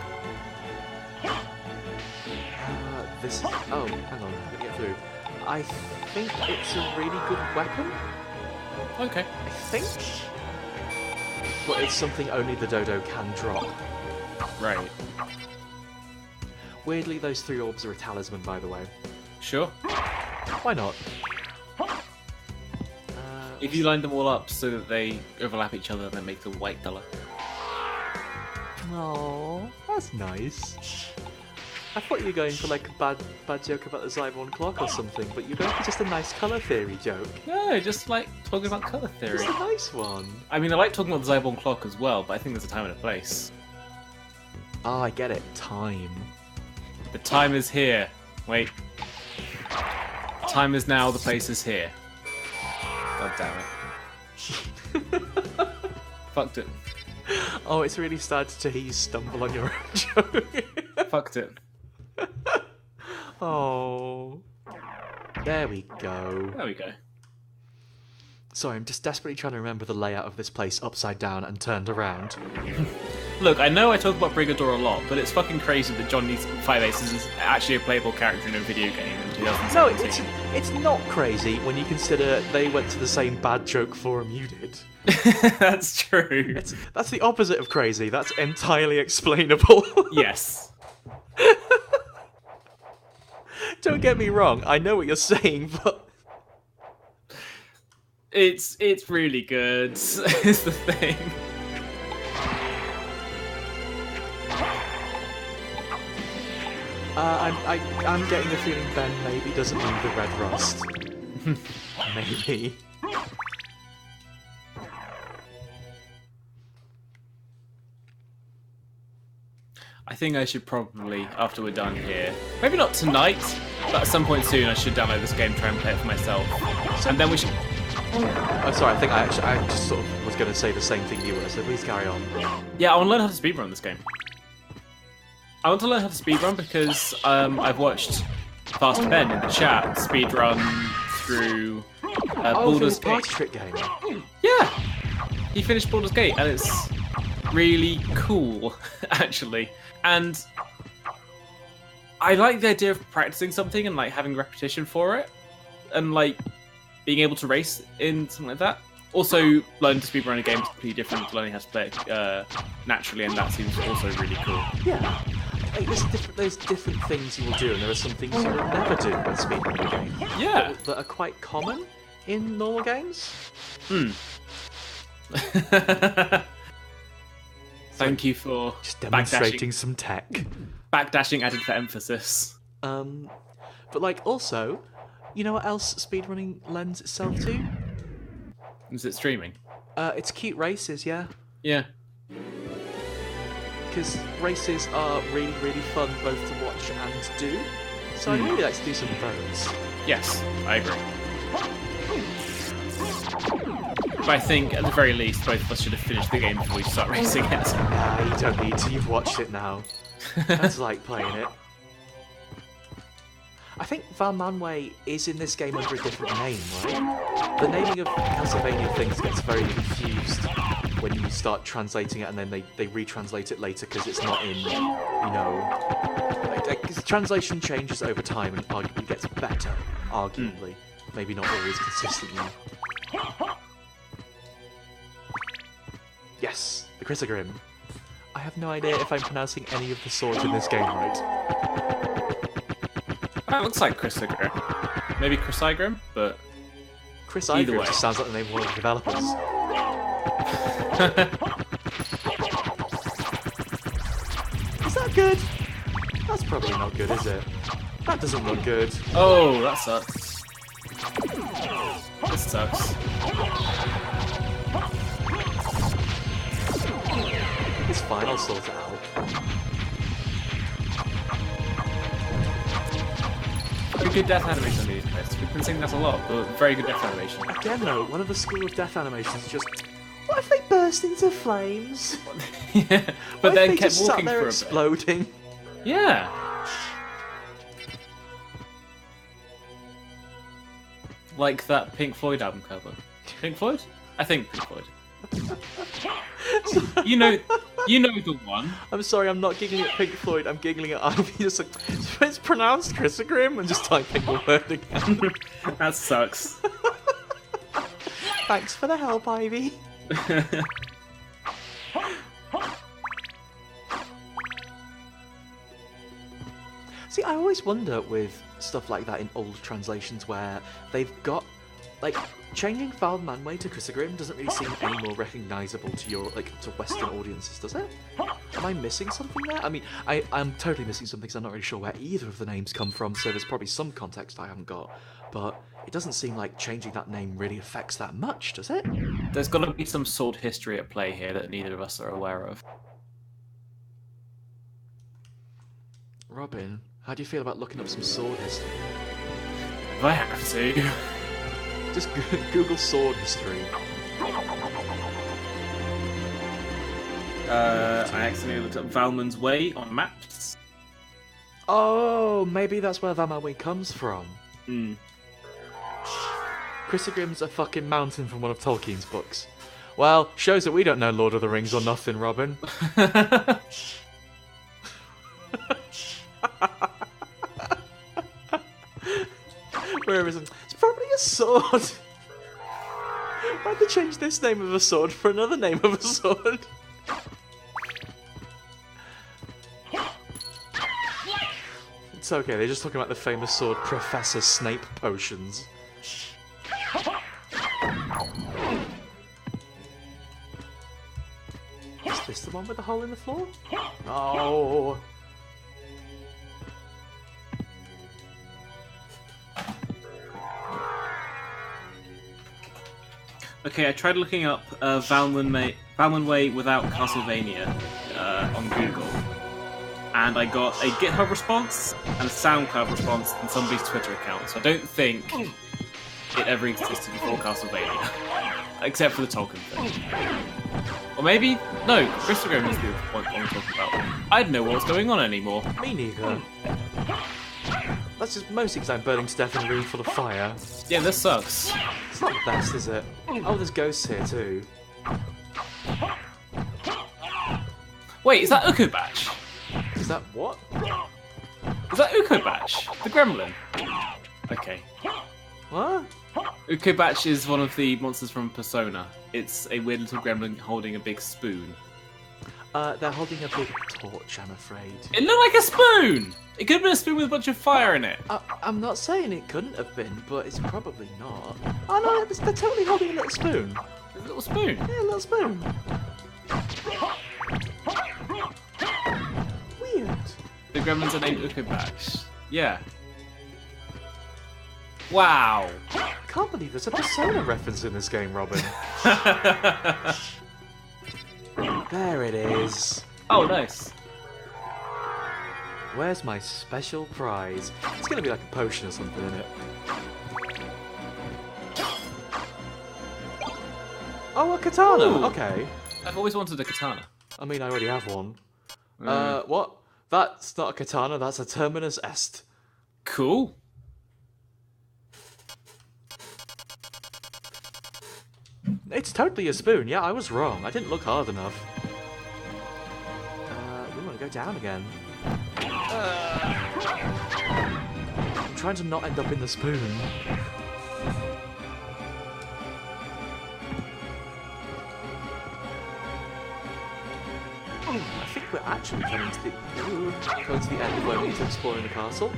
This is... Oh, hang on, let me get through. I think it's a really good weapon. Okay. I think. But it's something only the dodo can drop. Right. Weirdly, those 3 orbs are a talisman, by the way. Sure. Why not? If you line them all up so that they overlap each other, then make the white colour. Oh, that's nice. I thought you were going for like a bad joke about the Zybon clock or something, but you're going for just a nice colour theory joke. No, just like talking about colour theory. It's a nice one. I mean, I like talking about the Zybon clock as well, but I think there's a time and a place. Ah, I get it. Time. The time is here. Wait. Time is now, the place is here. God damn it. Fucked it. Oh, it's really sad to hear you stumble on your own joke. Fucked it. Oh. There we go. There we go. Sorry, I'm just desperately trying to remember the layout of this place upside down and turned around. Look, I know I talk about Brigador a lot, but it's fucking crazy that John Needs 5 Aces is actually a playable character in a video game in 2017. No, it's not crazy when you consider they went to the same bad joke forum you did. That's true. That's the opposite of crazy. That's entirely explainable. Yes. Don't get me wrong. I know what you're saying, but It's really good, is the thing. I'm getting the feeling Ben maybe doesn't mean the red rust. Maybe. I think I should probably, after we're done here, maybe not tonight, but at some point soon I should download this game, try and play it for myself. And then we should... Oh, sorry, I just sort of was going to say the same thing you were, so please carry on. Yeah, I want to learn how to speedrun this game. I want to learn how to speedrun because I've watched Fast Ben in the chat speedrun through Baldur's Gate. Party Trick game. Yeah! He finished Baldur's Gate and it's really cool, actually. And I like the idea of practicing something and like having repetition for it. And like being able to race in something like that. Also, learning to speedrun a game is completely different to learning how to play it naturally, and that seems also really cool. Yeah. Like, there's different things you will do, and there are some things you will never do when speedrunning a game. Yeah. That are quite common in normal games. Thank you for just demonstrating some tech. Backdashing added for emphasis. But like also, you know what else speedrunning lends itself to? Is it streaming? It's cute races, yeah. Yeah. Because races are really, really fun both to watch and do. So I'd really like to do some of those. Yes, I agree. But I think, at the very least, both of us should have finished the game before we start racing it. Nah, you don't need to. You've watched it now. That's like playing it. I think Val Manway is in this game under a different name, right? The naming of Castlevania things gets very confused when you start translating it and then they retranslate it later because it's not in, translation changes over time and arguably gets better, arguably. Maybe not always consistently. Yes, the Chrysogrim. I have no idea if I'm pronouncing any of the swords in this game right. That looks like Chrysogrim. Maybe Chrysogrim, but Chris either Ivory way. just sounds like the name of one of the developers. Is that good? That's probably not good, is it? That doesn't look good. Oh, that sucks. This sucks. It's fine, I'll sort it out. Very good death animation on these guys. We've been saying that a lot, but very good death animation. Again though, one of the School of Death animations is just... What if they burst into flames? Yeah, What but if then they kept just sat walking there for a bit. exploding? Yeah. Like that Pink Floyd album cover. Pink Floyd? I think Pink Floyd. You know the one. I'm sorry, I'm not giggling at Pink Floyd, I'm giggling at Ivy. Just like, it's pronounced Chrysogrim and just typing the word again. That sucks. Thanks for the help, Ivy. See, I always wonder with stuff like that in old translations where they've got, like, changing Val Manway to Chrysogrim doesn't really seem any more recognisable to your, to Western audiences, does it? Am I missing something there? I mean, I'm totally missing something because I'm not really sure where either of the names come from, so there's probably some context I haven't got. But it doesn't seem like changing that name really affects that much, does it? There's got to be some sword history at play here that neither of us are aware of. Robin, how do you feel about looking up some sword history? If I have to. Just Google sword history. I accidentally looked up Valman's Way on maps. Oh, maybe that's where Val Manway comes from. Hmm. Chrysogrim's a fucking mountain from one of Tolkien's books. Well, shows that we don't know Lord of the Rings or nothing, Robin. Where is it? It's probably a sword. Why'd they change this name of a sword for another name of a sword? It's okay, they're just talking about the famous sword Professor Snape potions. Is this the one with the hole in the floor? Oh. Okay, I tried looking up Valman Way without Castlevania on Google, and I got a GitHub response and a SoundCloud response and somebody's Twitter account. So I don't think it ever existed before Castlevania, except for the Tolkien thing. Or maybe no, Chrysogrim is the point I'm talking about. I don't know what's going on anymore. Me neither. That's just mostly because I'm burning to death in a room full of fire. Yeah, this sucks. It's not the best, is it? Oh, there's ghosts here too. Wait, is that Ukubatch? Is that what? Is that Ukubatch? The gremlin? Okay. What? Ukubatch is one of the monsters from Persona. It's a weird little gremlin holding a big spoon. They're holding a big torch, I'm afraid. It looked like a spoon! It could have been a spoon with a bunch of fire in it. I'm not saying it couldn't have been, but it's probably not. Oh no, they're totally holding a little spoon. A little spoon. Yeah, a little spoon. Weird. The gremlins are named Ukubatch. Yeah. Wow. I can't believe there's a Persona reference in this game, Robin. There it is. Oh, nice. Where's my special prize? It's gonna be like a potion or something, isn't it? Oh, a katana! Ooh. Okay. I've always wanted a katana. I mean, I already have one. What? That's not a katana, that's a terminus est. Cool. It's totally a spoon. Yeah, I was wrong. I didn't look hard enough. We want to go down again. I'm trying to not end up in the spoon. I think we're actually coming to the end of where we need to explore in the castle.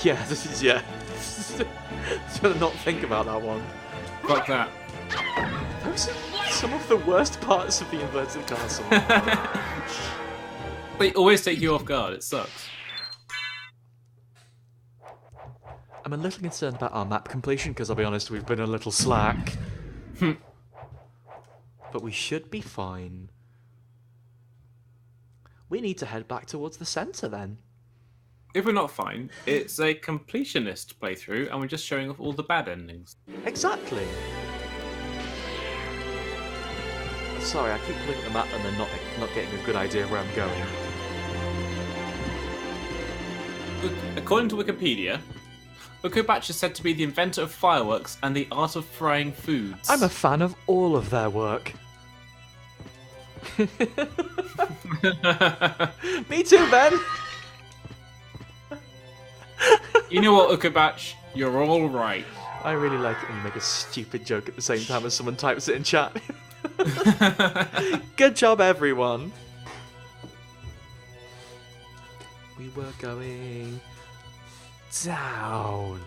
Yeah, this is Just gonna not think about that one. Fuck that. Those are some of the worst parts of the inverted castle. They always take you off guard. It sucks. I'm a little concerned about our map completion because I'll be honest, we've been a little slack. But we should be fine. We need to head back towards the centre then. If we're not fine, it's a completionist playthrough, and we're just showing off all the bad endings. Exactly. Sorry, I keep looking at the map and then not getting a good idea of where I'm going. According to Wikipedia, Ukubatch is said to be the inventor of fireworks and the art of frying foods. I'm a fan of all of their work. Me too, Ben. You know what, Ukubatch? You're all right. I really like it when you make a stupid joke at the same time as someone types it in chat. Good job, everyone. We were going down.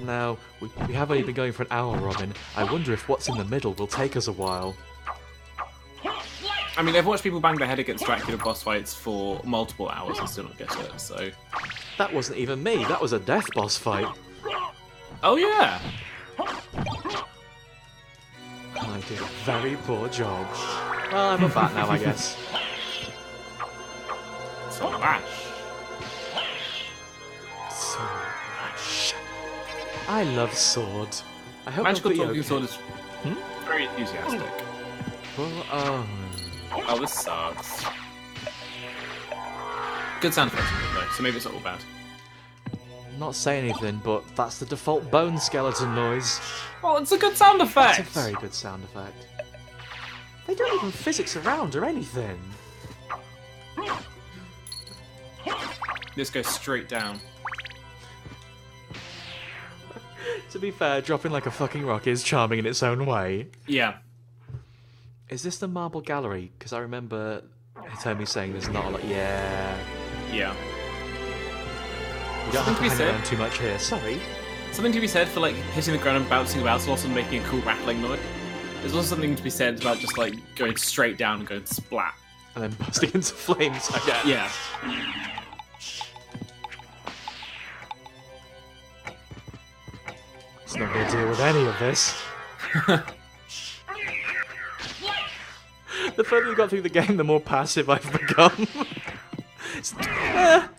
Now, we have only been going for an hour, Robin. I wonder if what's in the middle will take us a while. I mean, I've watched people bang their head against Dracula boss fights for multiple hours and still not get it, so... That wasn't even me, that was a death boss fight. Oh, yeah! I did a very poor job. Well, I'm a bat now, I guess. Slash. Slash. I love sword. I hope Magical they'll talking be sword is very enthusiastic. Oh, Oh, this sucks. Good sound effects though, so maybe it's not all bad. not saying anything, but that's the default bone skeleton noise. Well, it's a good sound effect! It's a very good sound effect. They don't even physics around or anything. This goes straight down. To be fair, dropping like a fucking rock is charming in its own way. Yeah. Is this the marble gallery? Because I remember Hitomi saying there's not a lot. Yeah. Yeah. We don't have to hang around too much here. Sorry. Something to be said for like hitting the ground and bouncing about a lot and making a cool rattling noise. There's also something to be said about just like going straight down and going splat. And then busting into flames, I guess. Yeah. It's not going to deal with any of this. The further we got through the game, the more passive I've become.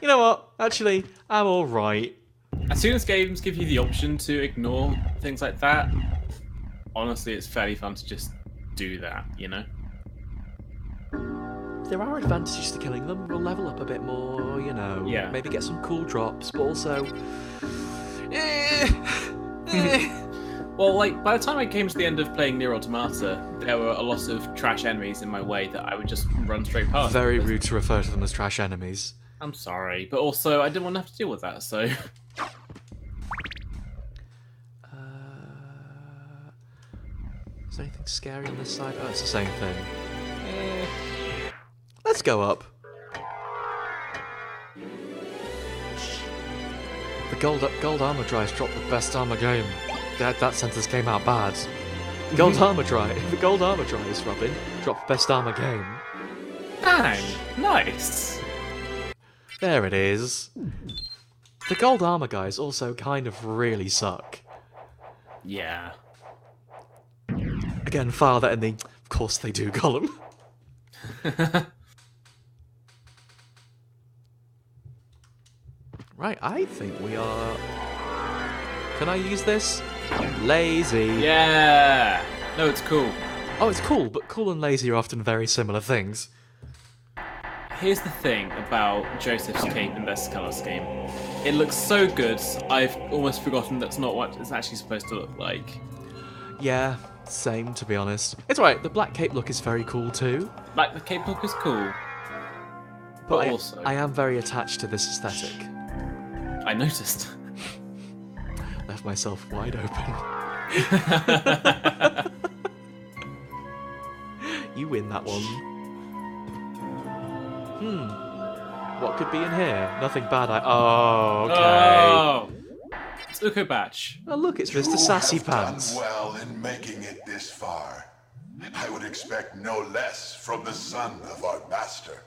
You know what? Actually, I'm alright. As soon as games give you the option to ignore things like that, honestly, it's fairly fun to just do that, you know? There are advantages to killing them. We'll level up a bit more, you know. Yeah. Maybe get some cool drops, but also... Well, like, by the time I came to the end of playing Nier Automata, there were a lot of trash enemies in my way that I would just run straight past. Very rude to refer to them as trash enemies. I'm sorry, but also I didn't want to have to deal with that, so... Is there anything scary on this side? Oh, it's the same thing. Let's go up. The gold armor drives dropped the best armor game. That sentence came out bad. Gold armor drive. The gold armor drives, Robin, dropped best armor game. Bang! Nice! There it is. The gold armor guys also kind of really suck. Yeah. Again, file that in the of course they do column. Right, I think we are... Can I use this? Lazy. Yeah! No, it's cool. Oh, it's cool, but cool and lazy are often very similar things. here's the thing about Joseph's cape in this colour scheme. It looks so good, I've almost forgotten that's not what it's actually supposed to look like. Yeah, same to be honest. It's alright, the black cape look is very cool too. Like, the cape look is cool, But also... I am very attached to this aesthetic. I noticed. Left myself wide open. You win that one. What could be in here? Nothing bad. Oh, okay. Oh! It's Uko Batch. Oh, look, it's Mr. Sassy Pants. Done well in making it this far. I would expect no less from the son of our master.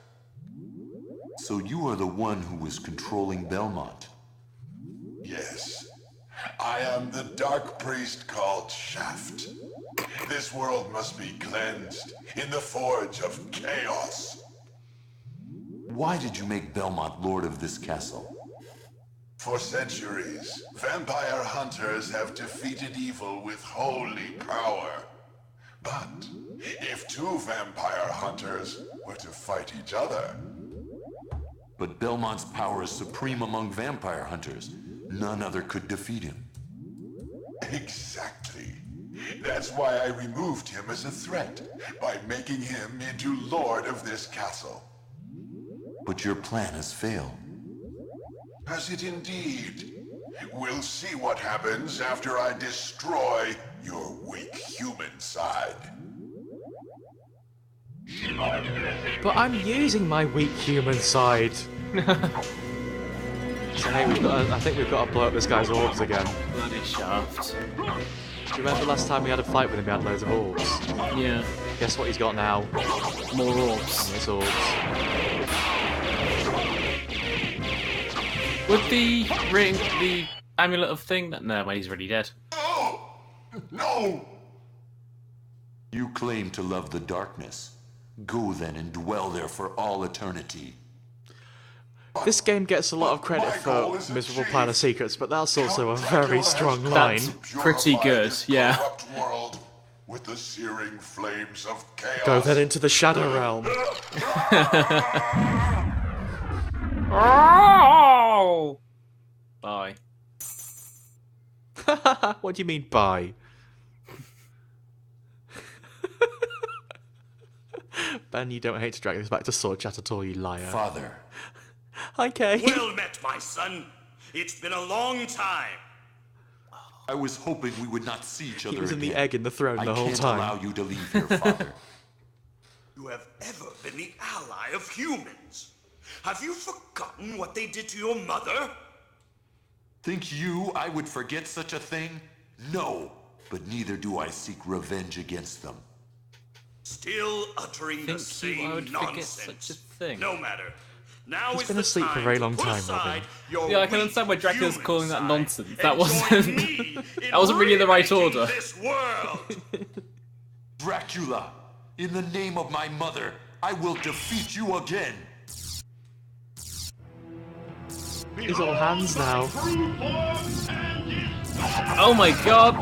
So you are the one who was controlling Belmont. Yes, I am the dark priest called Shaft. This world must be cleansed in the forge of chaos. Why did you make Belmont lord of this castle? For centuries, vampire hunters have defeated evil with holy power. But if two vampire hunters were to fight each other... But Belmont's power is supreme among vampire hunters. None other could defeat him. Exactly. That's why I removed him as a threat, by making him into lord of this castle. But your plan has failed. Has it indeed? We'll see what happens after I destroy your weak human side. But I'm using my weak human side. So hey, I think we've got to blow up this guy's orbs again. Bloody Shaft. Do you remember last time we had a fight with him, we had loads of orbs? Yeah. Guess what he's got now? More orbs. It's orbs. With the ring, the amulet of thing... No, wait, he's already dead. No! No! You claim to love the darkness. Go then and dwell there for all eternity. This game gets a lot of credit for Miserable Plan of Secrets, but that's also a very strong line. That's pretty good, yeah. Corrupt world with the searing flames of chaos. Go then into the Shadow Realm. Oh! Bye. What do you mean, bye? Ben, you don't hate to drag this back to sword chat at all, you liar. Father, Hi, Kay. Well met, my son. It's been a long time. I was hoping we would not see each other He was in the again. egg in the throne the I whole can't time. allow you to leave here, Father. You have ever been the ally of humans. Have you forgotten what they did to your mother? Think you I would forget such a thing? No, but neither do I seek revenge against them. Still uttering the Think you I same would forget nonsense. such a thing? No matter. Now He's is been the asleep for a time very to long put time, aside Robin. your Yeah, I can weak understand why Dracula's human calling that side nonsense. and That wasn't... join me in That wasn't really in the right remaking order. This world. Dracula, in the name of my mother, I will defeat you again. He's all hands now. Oh my god!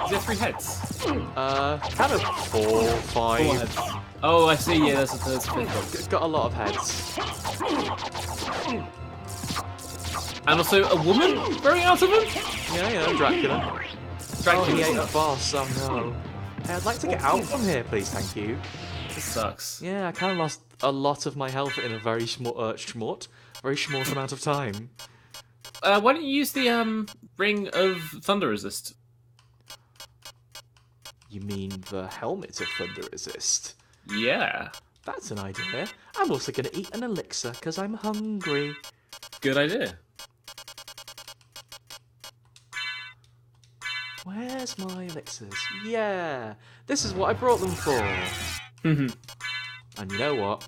Is there 3 heads? Kind of 4, 5. 4 heads. Oh, I see, yeah, there's a fifth one. It's got a lot of heads. And also a woman growing out of him? Yeah, Dracula. Oh, he ate a boss, oh no. Hey, I'd like to get out from here, please, thank you. This sucks. Yeah, I kind of lost a lot of my health in a very very short amount of time. Why don't you use the ring of thunder resist? You mean the helmet of thunder resist? Yeah. That's an idea. I'm also going to eat an elixir because I'm hungry. Good idea. Where's my elixirs? Yeah, this is what I brought them for. And you know what?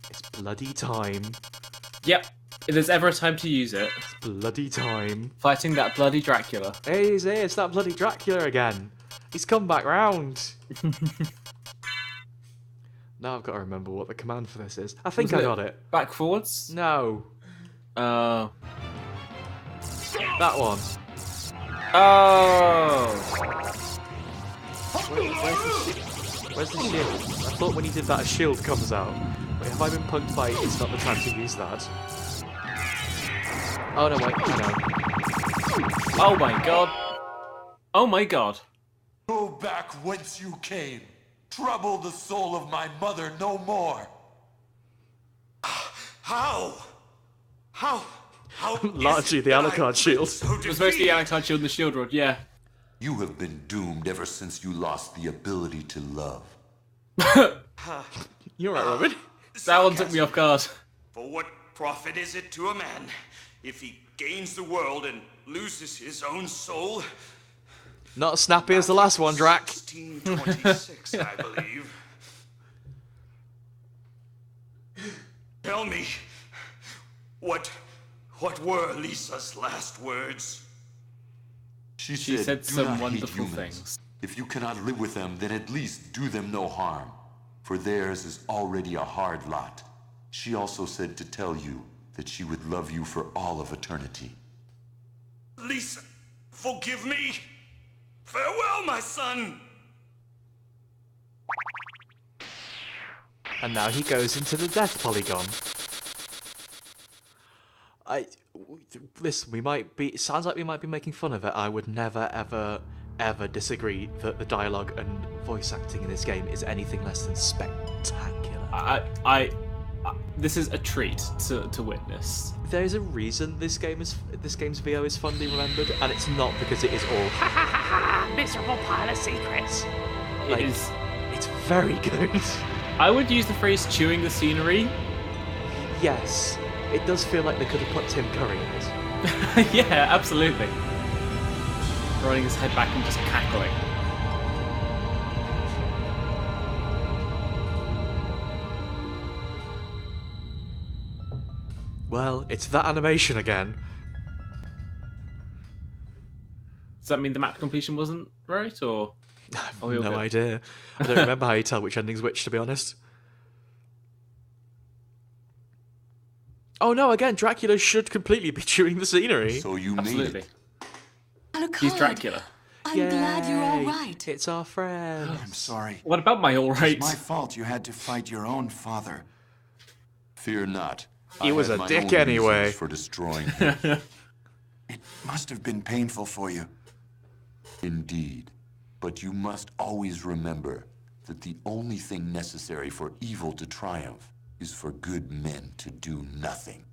It's bloody time. Yep. If there's ever a time to use it, It's bloody time. fighting that bloody Dracula. Hey, he's here. It's that bloody Dracula again. He's come back round. Now I've got to remember what the command for this is. I think I got it. Back forwards? No. Oh. That one. Oh! Where's the shield? I thought when he did that, a shield comes out. Wait, have I been punked by it's not the time to use that? Oh no, wait, no. Oh my god. Oh my god. Go back whence you came. Trouble the soul of my mother no more. How? How Largely is the it that Alucard I've shield. been so It was mostly the defeated? Alucard shield and the shield rod, yeah. You have been doomed ever since you lost the ability to love. You're right, Robin. That one took me off guard. For what profit is it to a man if he gains the world and loses his own soul? Not as snappy as the last one, Drac. 1626, I believe. Tell me, what were Lisa's last words? She said "Do some not hate wonderful humans. things." If you cannot live with them, then at least do them no harm, for theirs is already a hard lot. She also said to tell you that she would love you for all of eternity. Lisa, forgive me. Farewell, my son. And now he goes into the death polygon. Listen, it sounds like we might be making fun of it. I would never, ever disagree that the dialogue and voice acting in this game is anything less than spectacular. This is a treat to witness. There's a reason this game's VO is fondly remembered, and it's not because it is all ha ha ha ha miserable pile of secrets. It is. It's very good. I would use the phrase chewing the scenery. Yes, it does feel like they could have put Tim Curry in it. Yeah, absolutely. Rolling his head back and just cackling. Well, it's that animation again. Does that mean the map completion wasn't right, or? Are we all No good? idea. I don't remember how you tell which ending's which, to be honest. Oh no, again, Dracula should completely be chewing the scenery. So you made Absolutely. it. Alucard, He's Dracula. I'm glad you're all right. It's our friend. I'm sorry. What about my all right? It's my fault you had to fight your own father. Fear not. He I was had a my dick own anyway. reasons for destroying him. It must have been painful for you. Indeed. But you must always remember that the only thing necessary for evil to triumph is for good men to do nothing.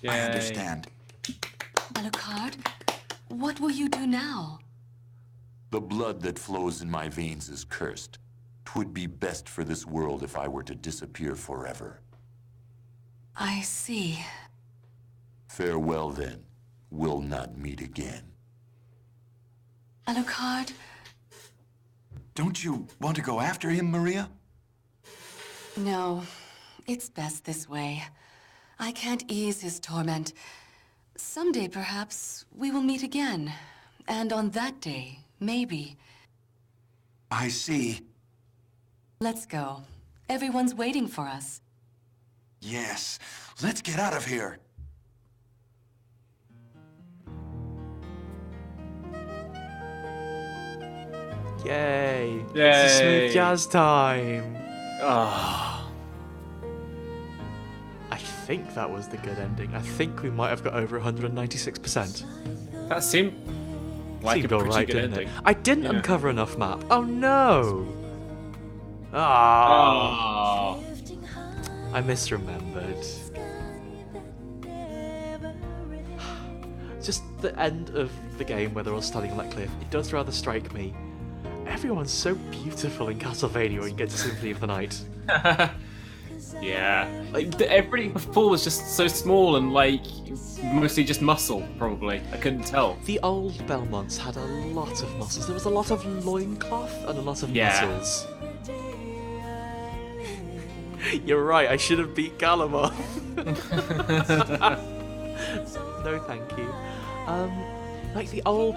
I Yay. understand. Alucard, what will you do now? The blood that flows in my veins is cursed. 'Twould be best for this world if I were to disappear forever. I see. Farewell then. We'll not meet again. Alucard, Don't you want to go after him, Maria? no. It's best this way. I can't ease his torment. Someday, perhaps, we will meet again. And on that day, maybe. I see. Let's go. Everyone's waiting for us. Yes. Let's get out of here. Yay. It's a Yay. smooth jazz time. Ah. I think that was the good ending. I think we might have got over 196%. That seemed like Seemed a all pretty right, good didn't ending. it? I didn't Yeah. uncover enough map. Oh no! Ah, Oh. I misremembered. Just the end of the game where they're all standing on that cliff. It does rather strike me. Everyone's so beautiful in Castlevania when you get to Symphony of the Night. Yeah. Like everybody before was just so small and like mostly just muscle, probably. I couldn't tell. The old Belmonts had a lot of muscles. There was a lot of loincloth and a lot of Yeah. muscles. You're right, I should have beat Galamon. No, thank you. Like the old,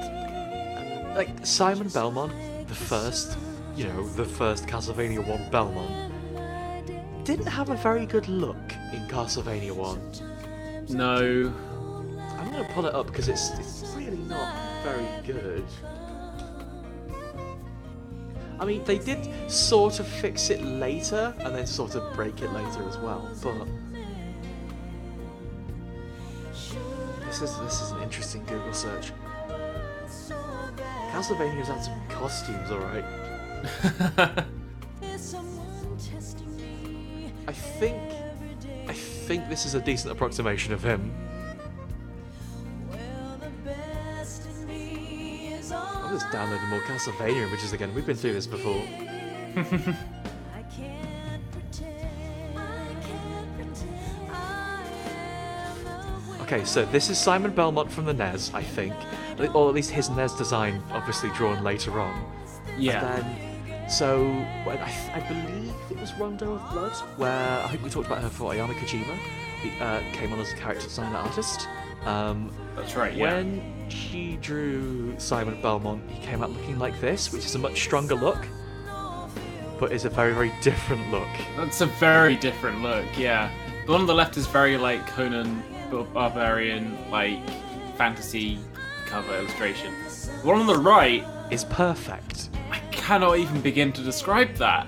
like Simon Belmont, the first Castlevania 1 Belmont, didn't have a very good look in Castlevania 1. No. I'm gonna pull it up because it's really not very good. I mean, they did sort of fix it later, and then sort of break it later as well, but... This is an interesting Google search. Castlevania's had some costumes, alright. I think this is a decent approximation of him. I'm just downloading more Castlevania images again. We've been through this before. Okay, so this is Simon Belmont from the NES, I think. Or at least his NES design, obviously drawn later on. Yeah. And then, so, I believe it was Rondo of Blood, where I think we talked about her for Ayano Kojima, who came on as a character design artist. That's right, yeah. When she drew Simon Belmont, he came out looking like this, which is a much stronger look, but is a very, very different look. That's a very different look, yeah. The one on the left is very like Conan Barbarian, like fantasy cover illustration. The one on the right is perfect. I cannot even begin to describe that.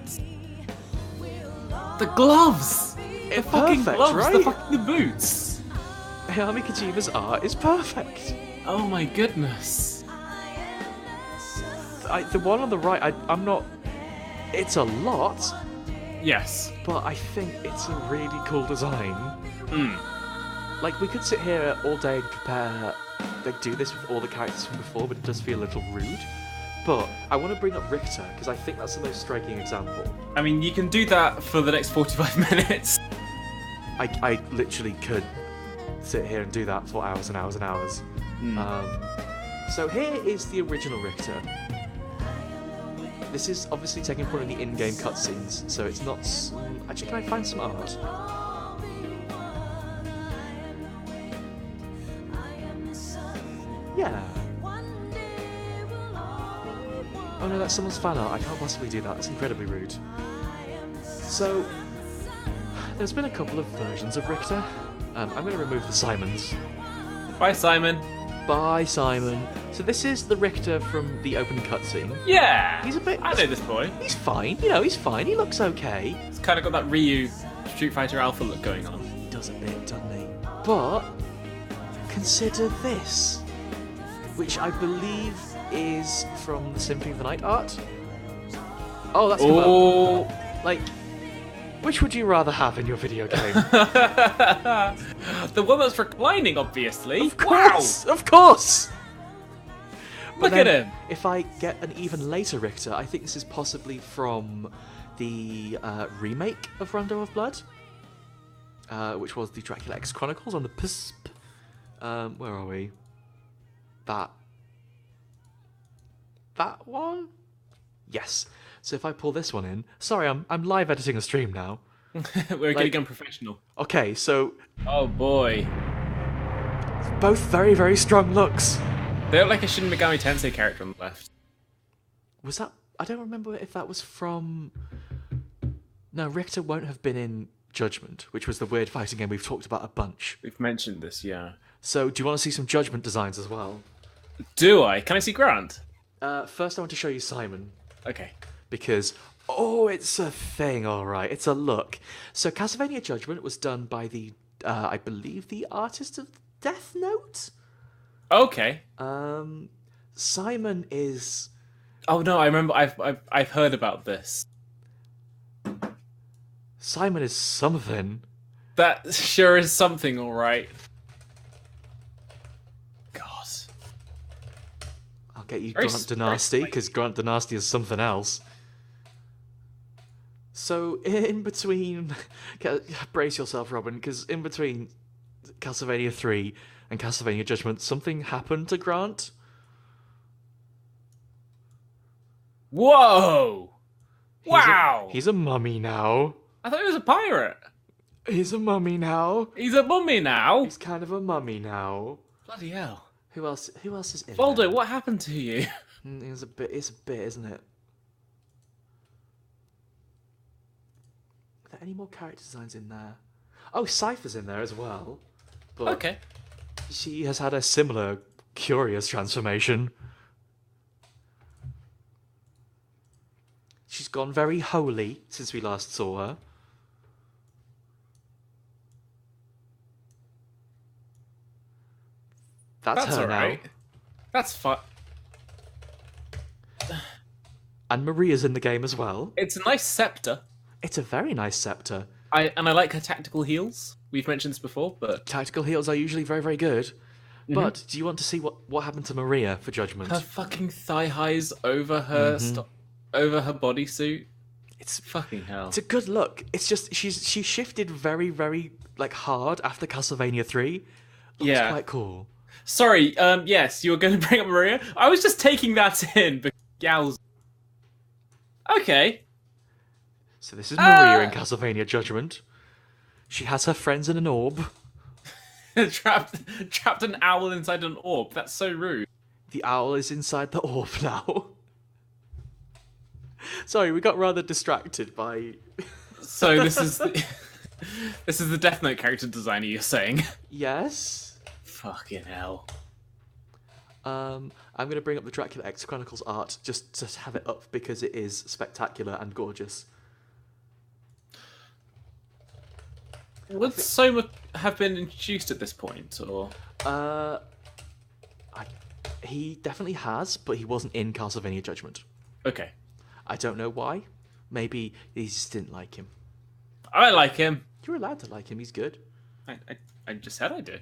The gloves! The fucking perfect, gloves, right? the fucking boots! Ayano Kojima's art is perfect. Oh my goodness. The one on the right, I'm not... It's a lot, Yes. but I think it's a really cool design. Mm. Like, we could sit here all day and compare, like, do this with all the characters from before, but it does feel a little rude. But I want to bring up Richter, because I think that's the most striking example. I mean, you can do that for the next 45 minutes. I literally could sit here and do that for hours and hours and hours. So here is the original Richter. This is obviously taking part in the in-game cutscenes, so it's not... Actually, can I find some art? Yeah. Oh no, that's someone's fan art. I can't possibly do that. That's incredibly rude. So, there's been a couple of versions of Richter. I'm going to remove the Simons. Bye, Simon. Bye, Simon. So this is the Richter from the opening cutscene. Yeah! He's a bit... I know this boy. He's fine. You know, he's fine. He looks okay. He's kind of got that Ryu Street Fighter Alpha look going on. He does a bit, doesn't he? But consider this, which I believe is from the Symphony of the Night art. Oh, that's Oh, like, which would you rather have in your video game? the one that's reclining, obviously. Of course, of course. But Look at then, him. If I get an even later Richter, I think this is possibly from the remake of Rondo of Blood, which was the Dracula X Chronicles on the PSP. Where are we? That one? Yes. So if I pull this one in, sorry, I'm live editing a stream now. We're getting unprofessional. Okay, so Oh boy. both very, very strong looks. They look like a Shin Megami Tensei character on the left. Was that... I don't remember if that was from... No, Richter won't have been in Judgment, which was the weird fighting game we've talked about a bunch. We've mentioned this, yeah. So, do you want to see some Judgment designs as well? Do I? Can I see Grant? First, I want to show you Simon, Okay. because... Oh, it's a thing, alright. It's a look. So, Castlevania Judgment was done by the... I believe the artist of Death Note? Okay. Simon is... Oh no, I remember. I've heard about this. Simon is something. That sure is something, all right. God. I'll get you Very Grant s- Dynasty, very because Grant Dynasty is something else. So, in between... Brace yourself, Robin, because in between Castlevania 3 and Castlevania Judgment, something happened to Grant. Whoa! Wow! He's a mummy now. I thought he was a pirate. He's a mummy now. He's a mummy now. He's kind of a mummy now. Bloody hell! Who else is in Voldo, there? what happened to you? It's a bit, isn't it? Are there any more character designs in there? Oh, Cypher's in there as well. But Okay. she has had a similar curious transformation. She's gone very holy since we last saw her. That's her alright. now. That's fun. And Maria's in the game as well. It's a nice scepter. It's a very nice scepter. I like her tactical heals. We've mentioned this before, but Tactical heals are usually very, very good. But do you want to see what happened to Maria for Judgment? her fucking thigh highs over her over her bodysuit. It's Fucking hell. It's a good look. It's just she shifted very, very like hard after Castlevania 3. Looks quite cool. Sorry, yes, you were going to bring up Maria? I was just taking that in, but gals. Okay. So this is Maria in Castlevania Judgment. She has her friends in an orb. trapped an owl inside an orb. That's so rude. The owl is inside the orb now. Sorry, we got rather distracted by... So this is the Death Note character designer you're saying? Yes. Fucking hell. I'm going to bring up the Dracula X Chronicles art just to have it up because it is spectacular and gorgeous. Would Soma have been introduced at this point, or...? He definitely has, but he wasn't in Castlevania Judgment. Okay. I don't know why. Maybe he just didn't like him. I like him. You're allowed to like him, he's good. I just said I do.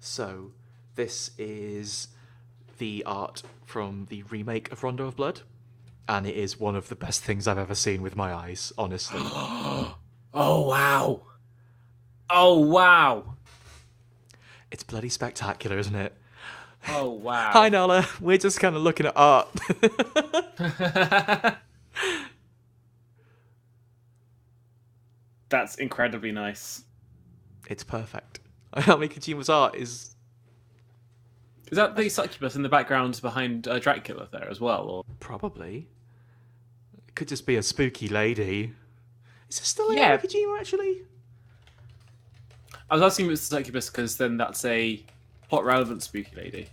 So, this is the art from the remake of Rondo of Blood, and it is one of the best things I've ever seen with my eyes, honestly. Oh, wow. Oh, wow. It's bloody spectacular, isn't it? Oh, wow. Hi, Nala. We're just kind of looking at art. That's incredibly nice. It's perfect. Hayami Kojima's art is... Is that the succubus in the background behind Dracula there as well? Or? Probably. It could just be a spooky lady. Is it still Yeah. Hayami Kojima, actually? I was asking if it's the succubus because then that's a plot relevant spooky lady.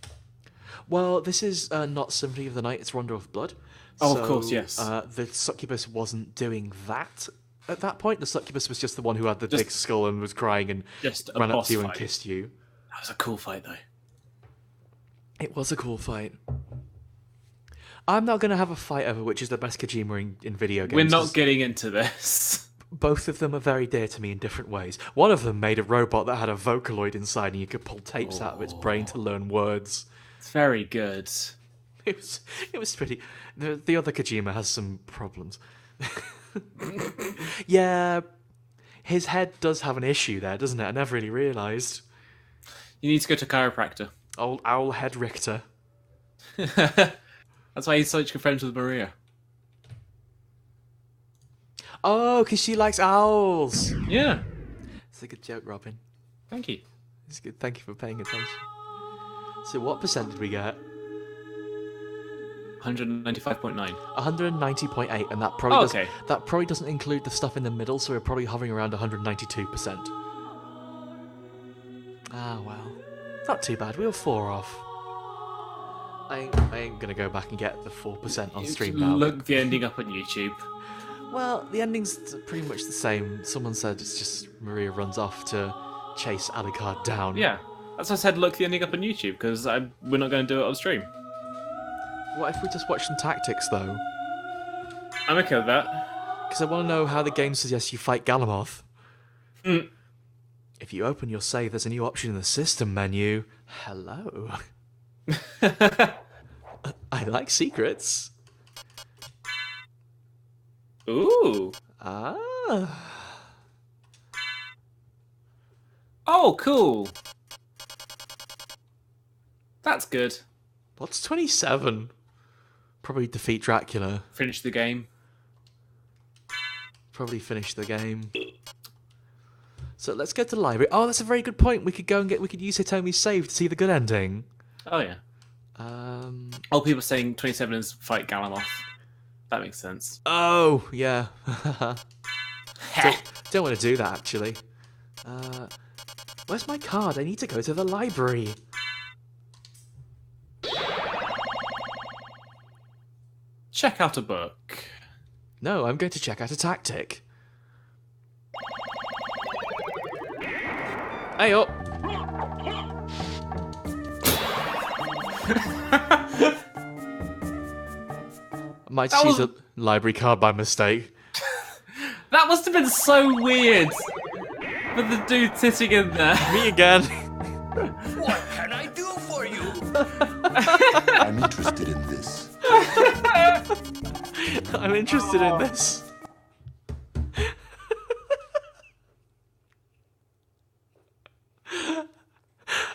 Well, this is not Symphony of the Night, it's Rondo of Blood. Oh, So, of course, yes. The succubus wasn't doing that at that point. The succubus was just the one who had the big skull and was crying and Just a ran up boss to you and fight. kissed you. That was a cool fight, though. It was a cool fight. I'm not going to have a fight over which is the best Kojima in video games. We're not 'cause getting into this. both of them are very dear to me in different ways. One of them made a robot that had a Vocaloid inside and you could pull tapes out of its brain to learn words. It's very good. It was pretty... The other Kojima has some problems. Yeah, his head does have an issue there, doesn't it? I never really realised. You need to go to a chiropractor. Old Owlhead Richter. That's why he's such good friends with Maria. Oh, because she likes owls. Yeah. It's a good joke, Robin. Thank you. It's good. Thank you for paying attention. So what percent did we get? 195.9. 190.8, and that probably Oh, does, okay. that probably doesn't include the stuff in the middle, so we're probably hovering around 192%. Ah, well. Not too bad. We were 4 off. I ain't gonna go back and get the 4% on stream now. Look the ending up on YouTube. Well, the ending's pretty much the same. Someone said it's just Maria runs off to chase Alucard down. Yeah. That's why I said look the ending up on YouTube, because we're not going to do it on stream. What if we just watch some tactics, though? I'm okay with that. Because I want to know how the game suggests you fight Galamoth. If you open your save, there's a new option in the system menu. Hello. I like secrets. Ooh. Ah. Oh, cool. That's good. What's 27? Probably defeat Dracula. Finish the game. Probably finish the game. So let's go to the library. Oh, that's a very good point. We could use Hitomi's save to see the good ending. Oh, yeah. Oh, people saying 27 is fight Galamoth. That makes sense. Oh, yeah. don't want to do that, actually. Where's my card? I need to go to the library. check out a book. No, I'm going to check out a tactic. Hey up! Might use a library card by mistake. That must have been so weird. With the dude sitting in there. Me again. What can I do for you? I'm interested in this. I'm interested in this.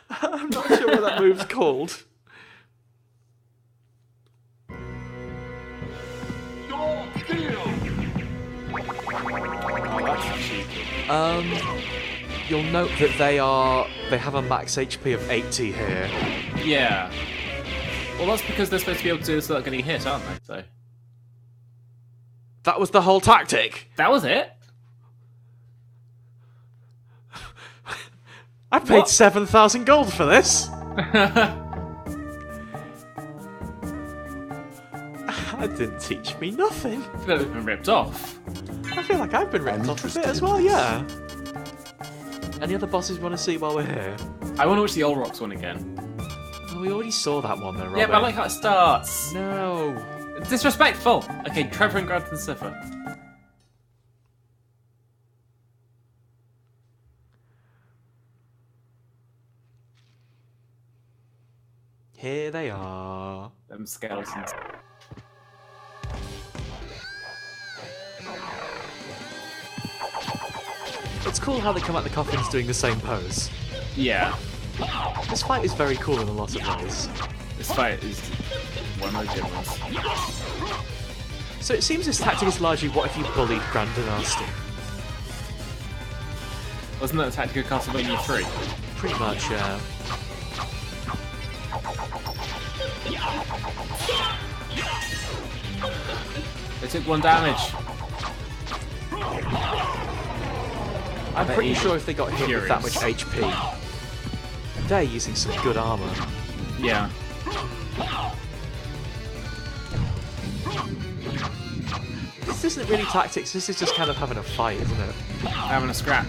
I'm not sure what that move's called. You'll note that they have a max HP of 80 here. Yeah. Well, that's because they're supposed to be able to do this without getting hit, aren't they? So That was the whole tactic. that was it. I paid 7,000 gold for this. That didn't teach me nothing. They've been ripped off. I feel like I've been ripped I'm off a bit interested as in well, this. yeah. Any other bosses you want to see while we're here? I want to watch the Old Rocks one again. Oh, we already saw that one though, Robin. Yeah, but I like how it starts. No. It's disrespectful. Okay, Trevor and Granton Sniffer. Here they are. Them skeletons. It's cool how they come out the coffins doing the same pose. Yeah. This fight is very cool in a lot of ways. This fight is one of the good ones. So it seems this tactic is largely what if you bullied Grand Dynasty. Wasn't that the tactic of Castlevania 3? Pretty much, yeah. They took 1 damage. I'm bet pretty you sure if they got hit with that much furious. HP, they're using some good armor. Yeah. This isn't really tactics, this is just kind of having a fight, isn't it? Having a scrap.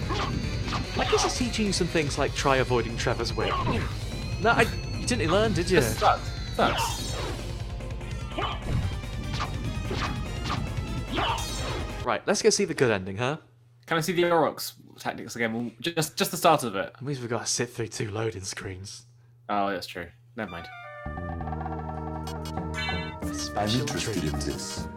I guess it's teaching you some things like try avoiding Trevor's whip. No, you didn't learn, did you? Sucks. Right, let's go see the good ending, huh? Can I see the Aurochs tactics again? Well, just the start of it. That means we've got to sit through 2 loading screens. Oh, that's true. Never mind. A I'm special interested treat. in this.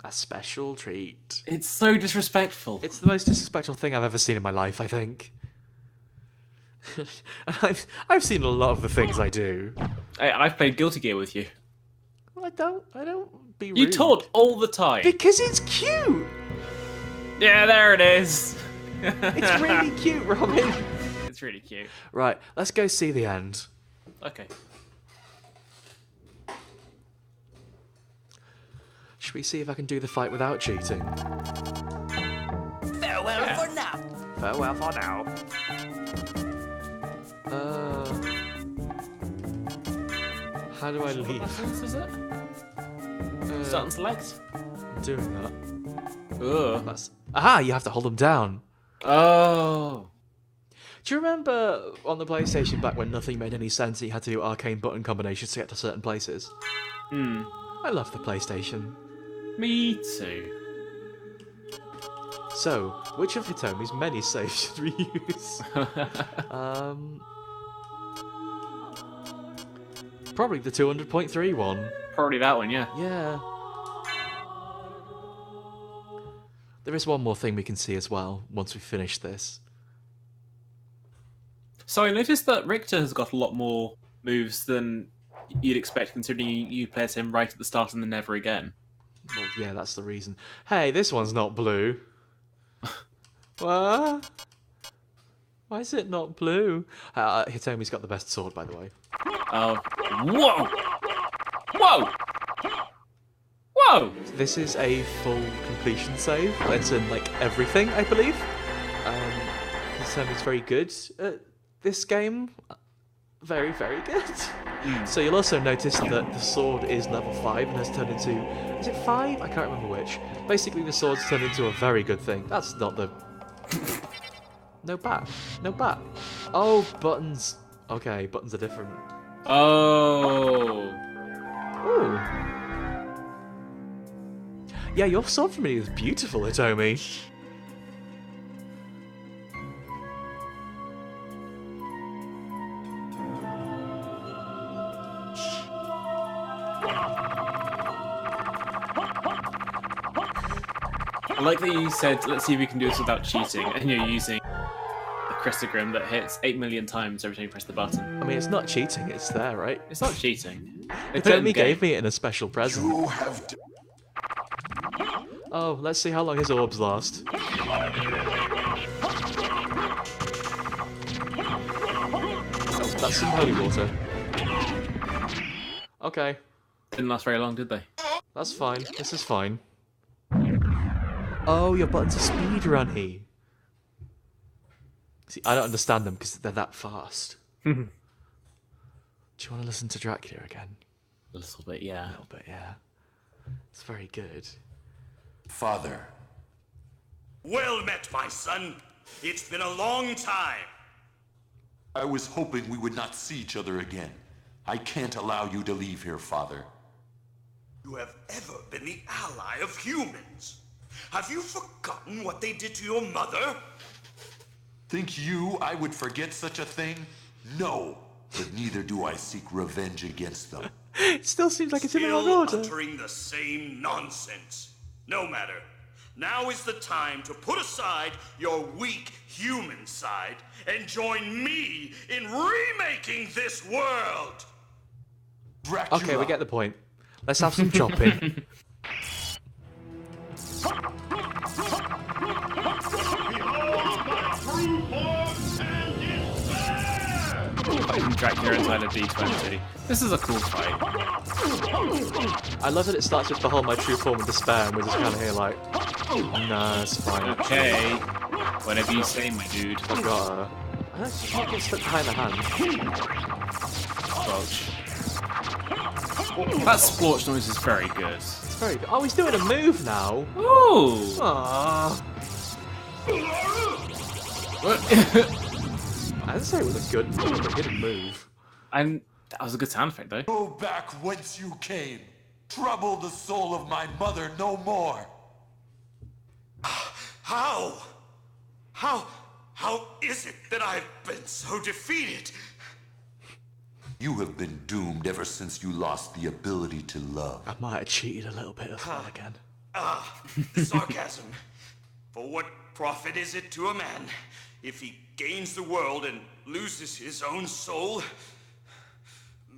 A special treat. It's so disrespectful. It's the most disrespectful thing I've ever seen in my life, I think. And I've seen a lot of the things I do. Hey, I've played Guilty Gear with you. Well, I don't be rude. You taunt all the time. Because it's cute! Yeah, there it is. It's really cute, Robin. It's really cute. Right, let's go see the end. Okay. Should we see if I can do the fight without cheating? Farewell for now. Farewell for now. How do I What leave? buttons is it? Start and select. Doing that. Ugh. That's... Aha! You have to hold them down. Oh. Do you remember on the PlayStation back when nothing made any sense and you had to do arcane button combinations to get to certain places? I love the PlayStation. Me too. So, which of Hitomi's many saves should we use? Probably the 200.3 one. Probably that one, yeah. Yeah. There is one more thing we can see as well once we finish this. So I noticed that Richter has got a lot more moves than you'd expect, considering you played him right at the start and then never again. Well, yeah, that's the reason. Hey, this one's not blue. What? Why is it not blue? Hitomi's got the best sword, by the way. Oh. Whoa! Whoa! Whoa! This is a full completion save. It's in, like, everything, I believe. Hitomi's very good at this game. very, very good. So you'll also notice that the sword is level 5 and has turned into... Is it 5? I can't remember which. Basically, the sword's turned into a very good thing. That's not the... No bat. No bat. Oh, buttons. Okay, buttons are different. Oh. Ooh. Yeah, your sword familiar is beautiful, Hitomi. I like that you said, let's see if we can do this without cheating, and you're using the Christogram that hits 8 million times every time you press the button. I mean, it's not cheating, it's there, right? It's not cheating. They put it in the Hitomi gave game. me it in a special present. You have Oh, let's see how long his orbs last. That's some holy water. Okay, Didn't last very long, did they? that's fine. This is fine. Oh, your buttons are speedrunny. See, I don't understand them because they're that fast. Do you want to listen to Dracula again? A little bit, yeah. A little bit, yeah. It's very good. Father, Well met, my son. It's been a long time. I was hoping we would not see each other again. I can't allow you to leave here, Father. You have ever been the ally of humans. Have you forgotten what they did to your mother? Think you I would forget such a thing? No, but neither do I seek revenge against them. It still seems like it's in the wrong Still order. uttering the same nonsense. No matter. Now is the time to put aside your weak human side and join me in remaking this world. Dracula. Okay, we get the point. Let's have some chopping. Fighting Dracula inside a D20. This is a cool fight. I love that it starts with behold my true form of despair, and we're just kind of here like, nah, it's fine. Okay. Whatever you say, my dude. I've got a... I can't get stuck behind the hand. Splotch. That splotch noise is very good. It's very good. Oh, he's doing a move now. Ooh! Aww. What? I'd say it was a good move. And that was a good sound effect, though. Go back whence you came. Trouble the soul of my mother no more. How? How is it that I've been so defeated? You have been doomed ever since you lost the ability to love. I might have cheated a little bit as well again. Sarcasm. For what profit is it to a man if he gains the world and loses his own soul?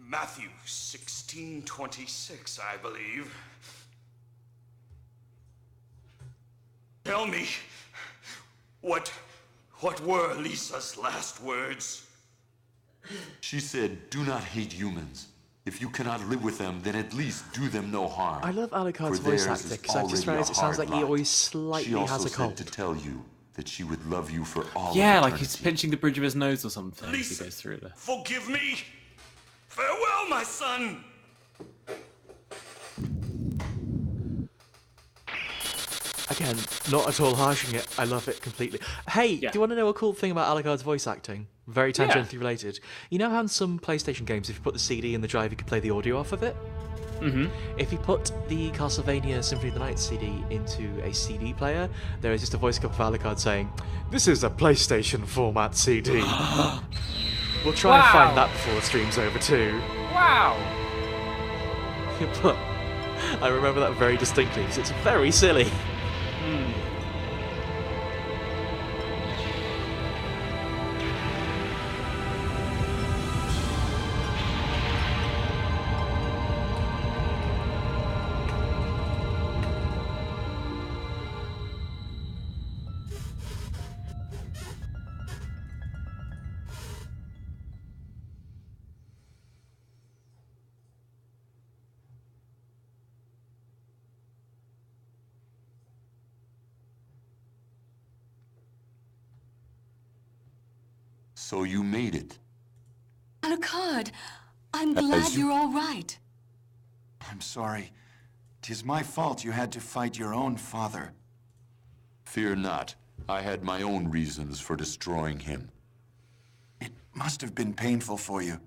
Matthew 16:26, I believe. Tell me, what were Lisa's last words? She said, do not hate humans. If you cannot live with them, then at least do them no harm. I love Alucard's For voice theirs acting is because I've just already a realised it sounds hard like he lot. always slightly She also has a said cold. to tell you that she would love you for all Yeah, of like he's eternity. pinching the bridge of his nose or something as he Lisa, goes through there. forgive me. Farewell, my son. Again, not at all harshing it. I love it completely. Hey, Yeah. do you want to know a cool thing about Alucard's voice acting? Very tangentially related. You know how in some PlayStation games, if you put the CD in the drive, you can play the audio off of it? Mm-hmm. If you put the Castlevania Symphony of the Night CD into a CD player, there is just a voice clip of Alucard saying, "This is a PlayStation format CD." We'll try and Wow. find that before the stream's over too. Wow! But I remember that very distinctly because it's very silly. So you made it. Alucard, I'm glad you're all right. I'm sorry. 'Tis my fault you had to fight your own father. Fear not. I had my own reasons for destroying him. It must have been painful for you.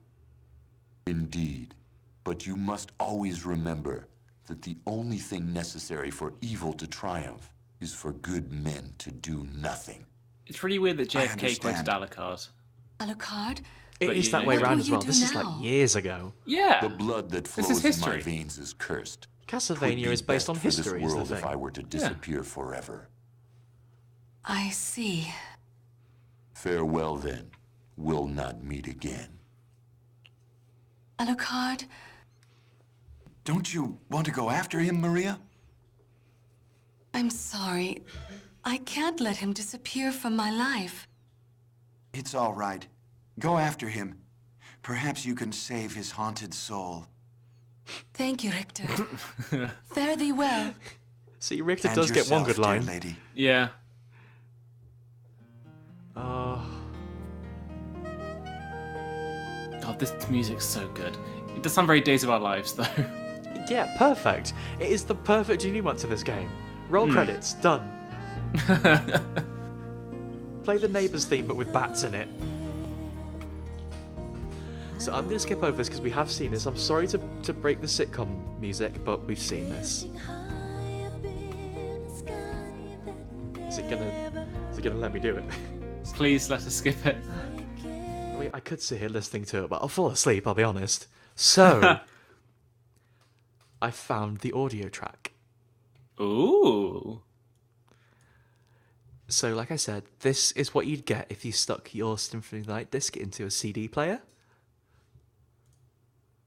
Indeed. But you must always remember that the only thing necessary for evil to triumph is for good men to do nothing. It's really weird that JFK understand. quoted Alucard. Alucard? It But is you that know- way What around will as you well. do This is now? like years ago. Yeah. The blood that This flows is in my history. veins is cursed. Castlevania is based on For this history, is the world if thing. I were to disappear forever. I see. Farewell then. We'll not meet again. Alucard, Don't you want to go after him, Maria? I'm sorry. I can't let him disappear from my life. It's all right. Go after him. Perhaps you can save his haunted soul. Thank you, Richter. Fare thee well. See, Richter And does get one yourself, good dear line. lady. Yeah. Oh, God, this music's so good. It does sound very Days of Our Lives, though. yeah, perfect. It is the perfect denouement to this game. Roll credits, done. Play the Neighbours theme, but with bats in it. So I'm going to skip over this because we have seen this. I'm sorry to break the sitcom music, but we've seen this. Is it gonna let me do it? Please let us skip it. I mean, I could sit here listening to it, but I'll fall asleep, I'll be honest. So, I found the audio track. Ooh. So, like I said, this is what you'd get if you stuck your Symphony Light disc into a CD player.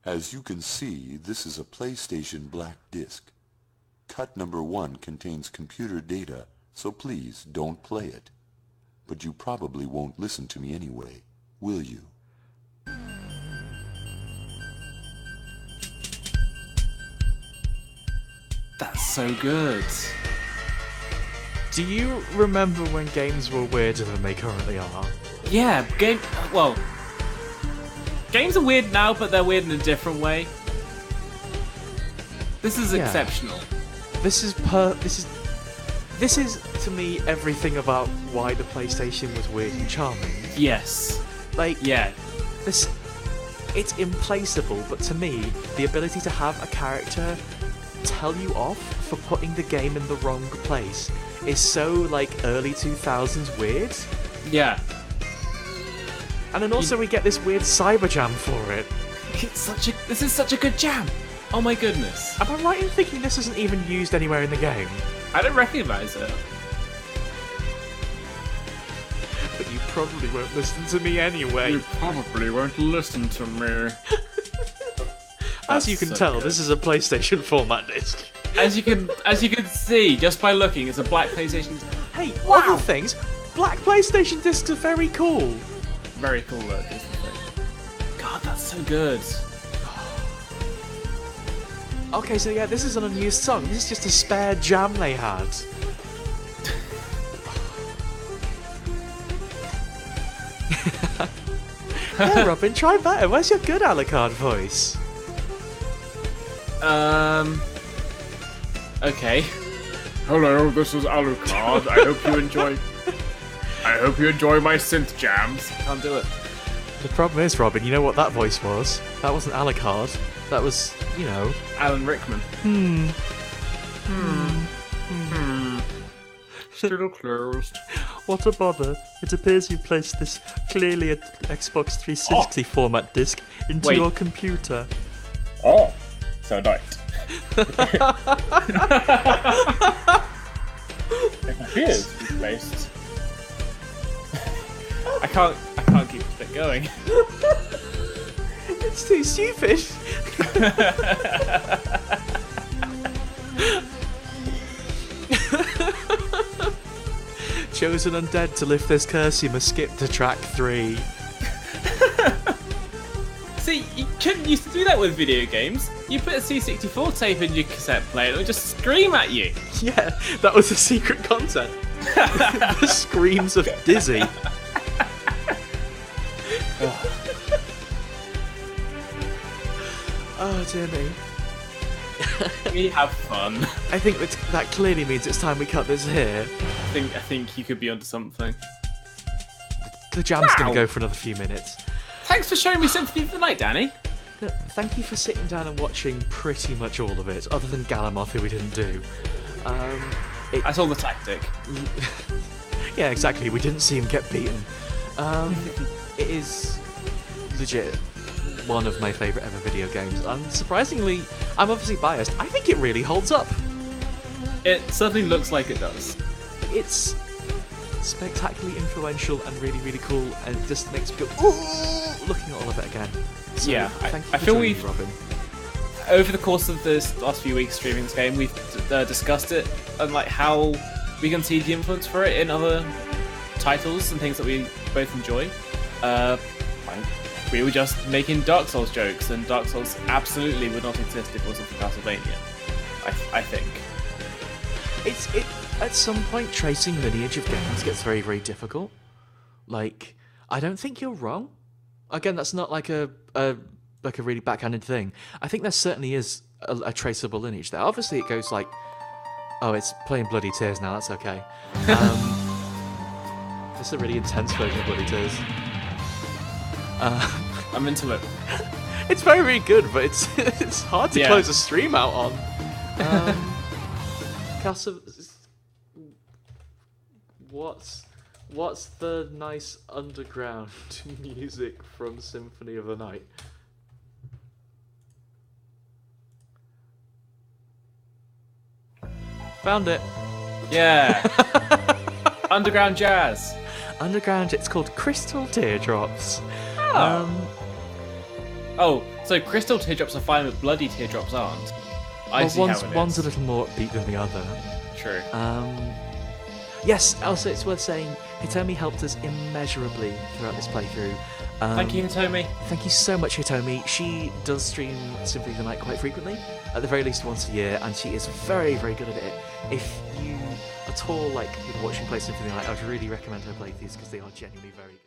As you can see, this is a PlayStation Black Disc. Cut number 1 contains computer data, so please don't play it. But you probably won't listen to me anyway, will you? That's so good. Do you remember when games were weirder than they currently are? Yeah, well, games are weird now, but they're weird in a different way. This is Yeah. exceptional. This is to me everything about why the PlayStation was weird and charming. Yes. Like, Yeah. this, it's implaceable, but to me, the ability to have a character tell you off for putting the game in the wrong place is so, like, early 2000s weird. Yeah. And then also we get this weird cyber jam for it. This is such a good jam. Oh my goodness. Am I right in thinking this isn't even used anywhere in the game? I don't recognize it. But you probably won't listen to me anyway. probably won't listen to me. As you can so tell, good. this is a PlayStation format disc. As you can see just by looking, it's a black PlayStation. Hey, Wow. other things, black PlayStation discs are very cool. Very cool look, isn't it? God, that's so good. Okay, so yeah, this is an unused song. This is just a spare jam they had. Yeah, Robin, try better. Where's your good Alucard voice? Okay. Hello, this is Alucard. I hope you enjoy my synth jams. Can't do it. The problem is, Robin, you know what that voice was? That wasn't Alucard. That was, you know... Alan Rickman. Still closed. What a bother. It appears you placed this clearly an Xbox 360 format disc into Wait. your computer. Oh, so nice. It appears replaced. I can't keep it going. It's too stupid. Chosen undead to lift this curse, you must skip to track 3. See, you couldn't used to do that with video games. You put a C64 tape in your cassette player and it would just scream at you. Yeah, that was the secret content. The screams of Dizzy. Oh dear me. We have fun. I think that clearly means it's time we cut this here. I think you could be onto something. The jam's Wow. gonna go for another few minutes. Thanks for showing me Symphony of the Night, Danny. Thank you for sitting down and watching pretty much all of it, other than Galamoth, who we didn't do. I saw the tactic. Yeah, exactly. We didn't see him get beaten. It is legit one of my favourite ever video games, and surprisingly, I'm obviously biased. I think it really holds up. It certainly looks like it does. It's spectacularly influential and really, really cool, and it just makes me go, ooh, looking at all of it again. So, Yeah, thank you I for feel joining we've- me, Robin. Over the course of this last few weeks streaming this game, we've discussed it and like how we can see the influence for it in other titles and things that we both enjoy. We were just making Dark Souls jokes, and Dark Souls absolutely would not exist if it wasn't for Castlevania. I think. At some point, tracing lineage of games gets very, very difficult. Like, I don't think you're wrong. Again, that's not like a really backhanded thing. I think there certainly is a traceable lineage there. Obviously, it goes like, oh, it's playing Bloody Tears now. That's okay. It's a really intense version of Bloody Tears. I'm into it. It's very, very good, but it's hard to Yeah. close a stream out on. Castle, what's the nice underground music from Symphony of the Night? Found it. Yeah. Underground jazz. Underground. It's called Crystal Teardrops. Oh, so crystal teardrops are fine, but bloody teardrops aren't. I see how it is. One's a little more upbeat than the other. True. Yes, also it's worth saying, Hitomi helped us immeasurably throughout this playthrough. Thank you, Hitomi. Thank you so much, Hitomi. She does stream Symphony of the Night quite frequently, at the very least once a year, and she is very, very good at it. If you at all like watching play Symphony of the Night, I would really recommend her playthroughs because they are genuinely very good.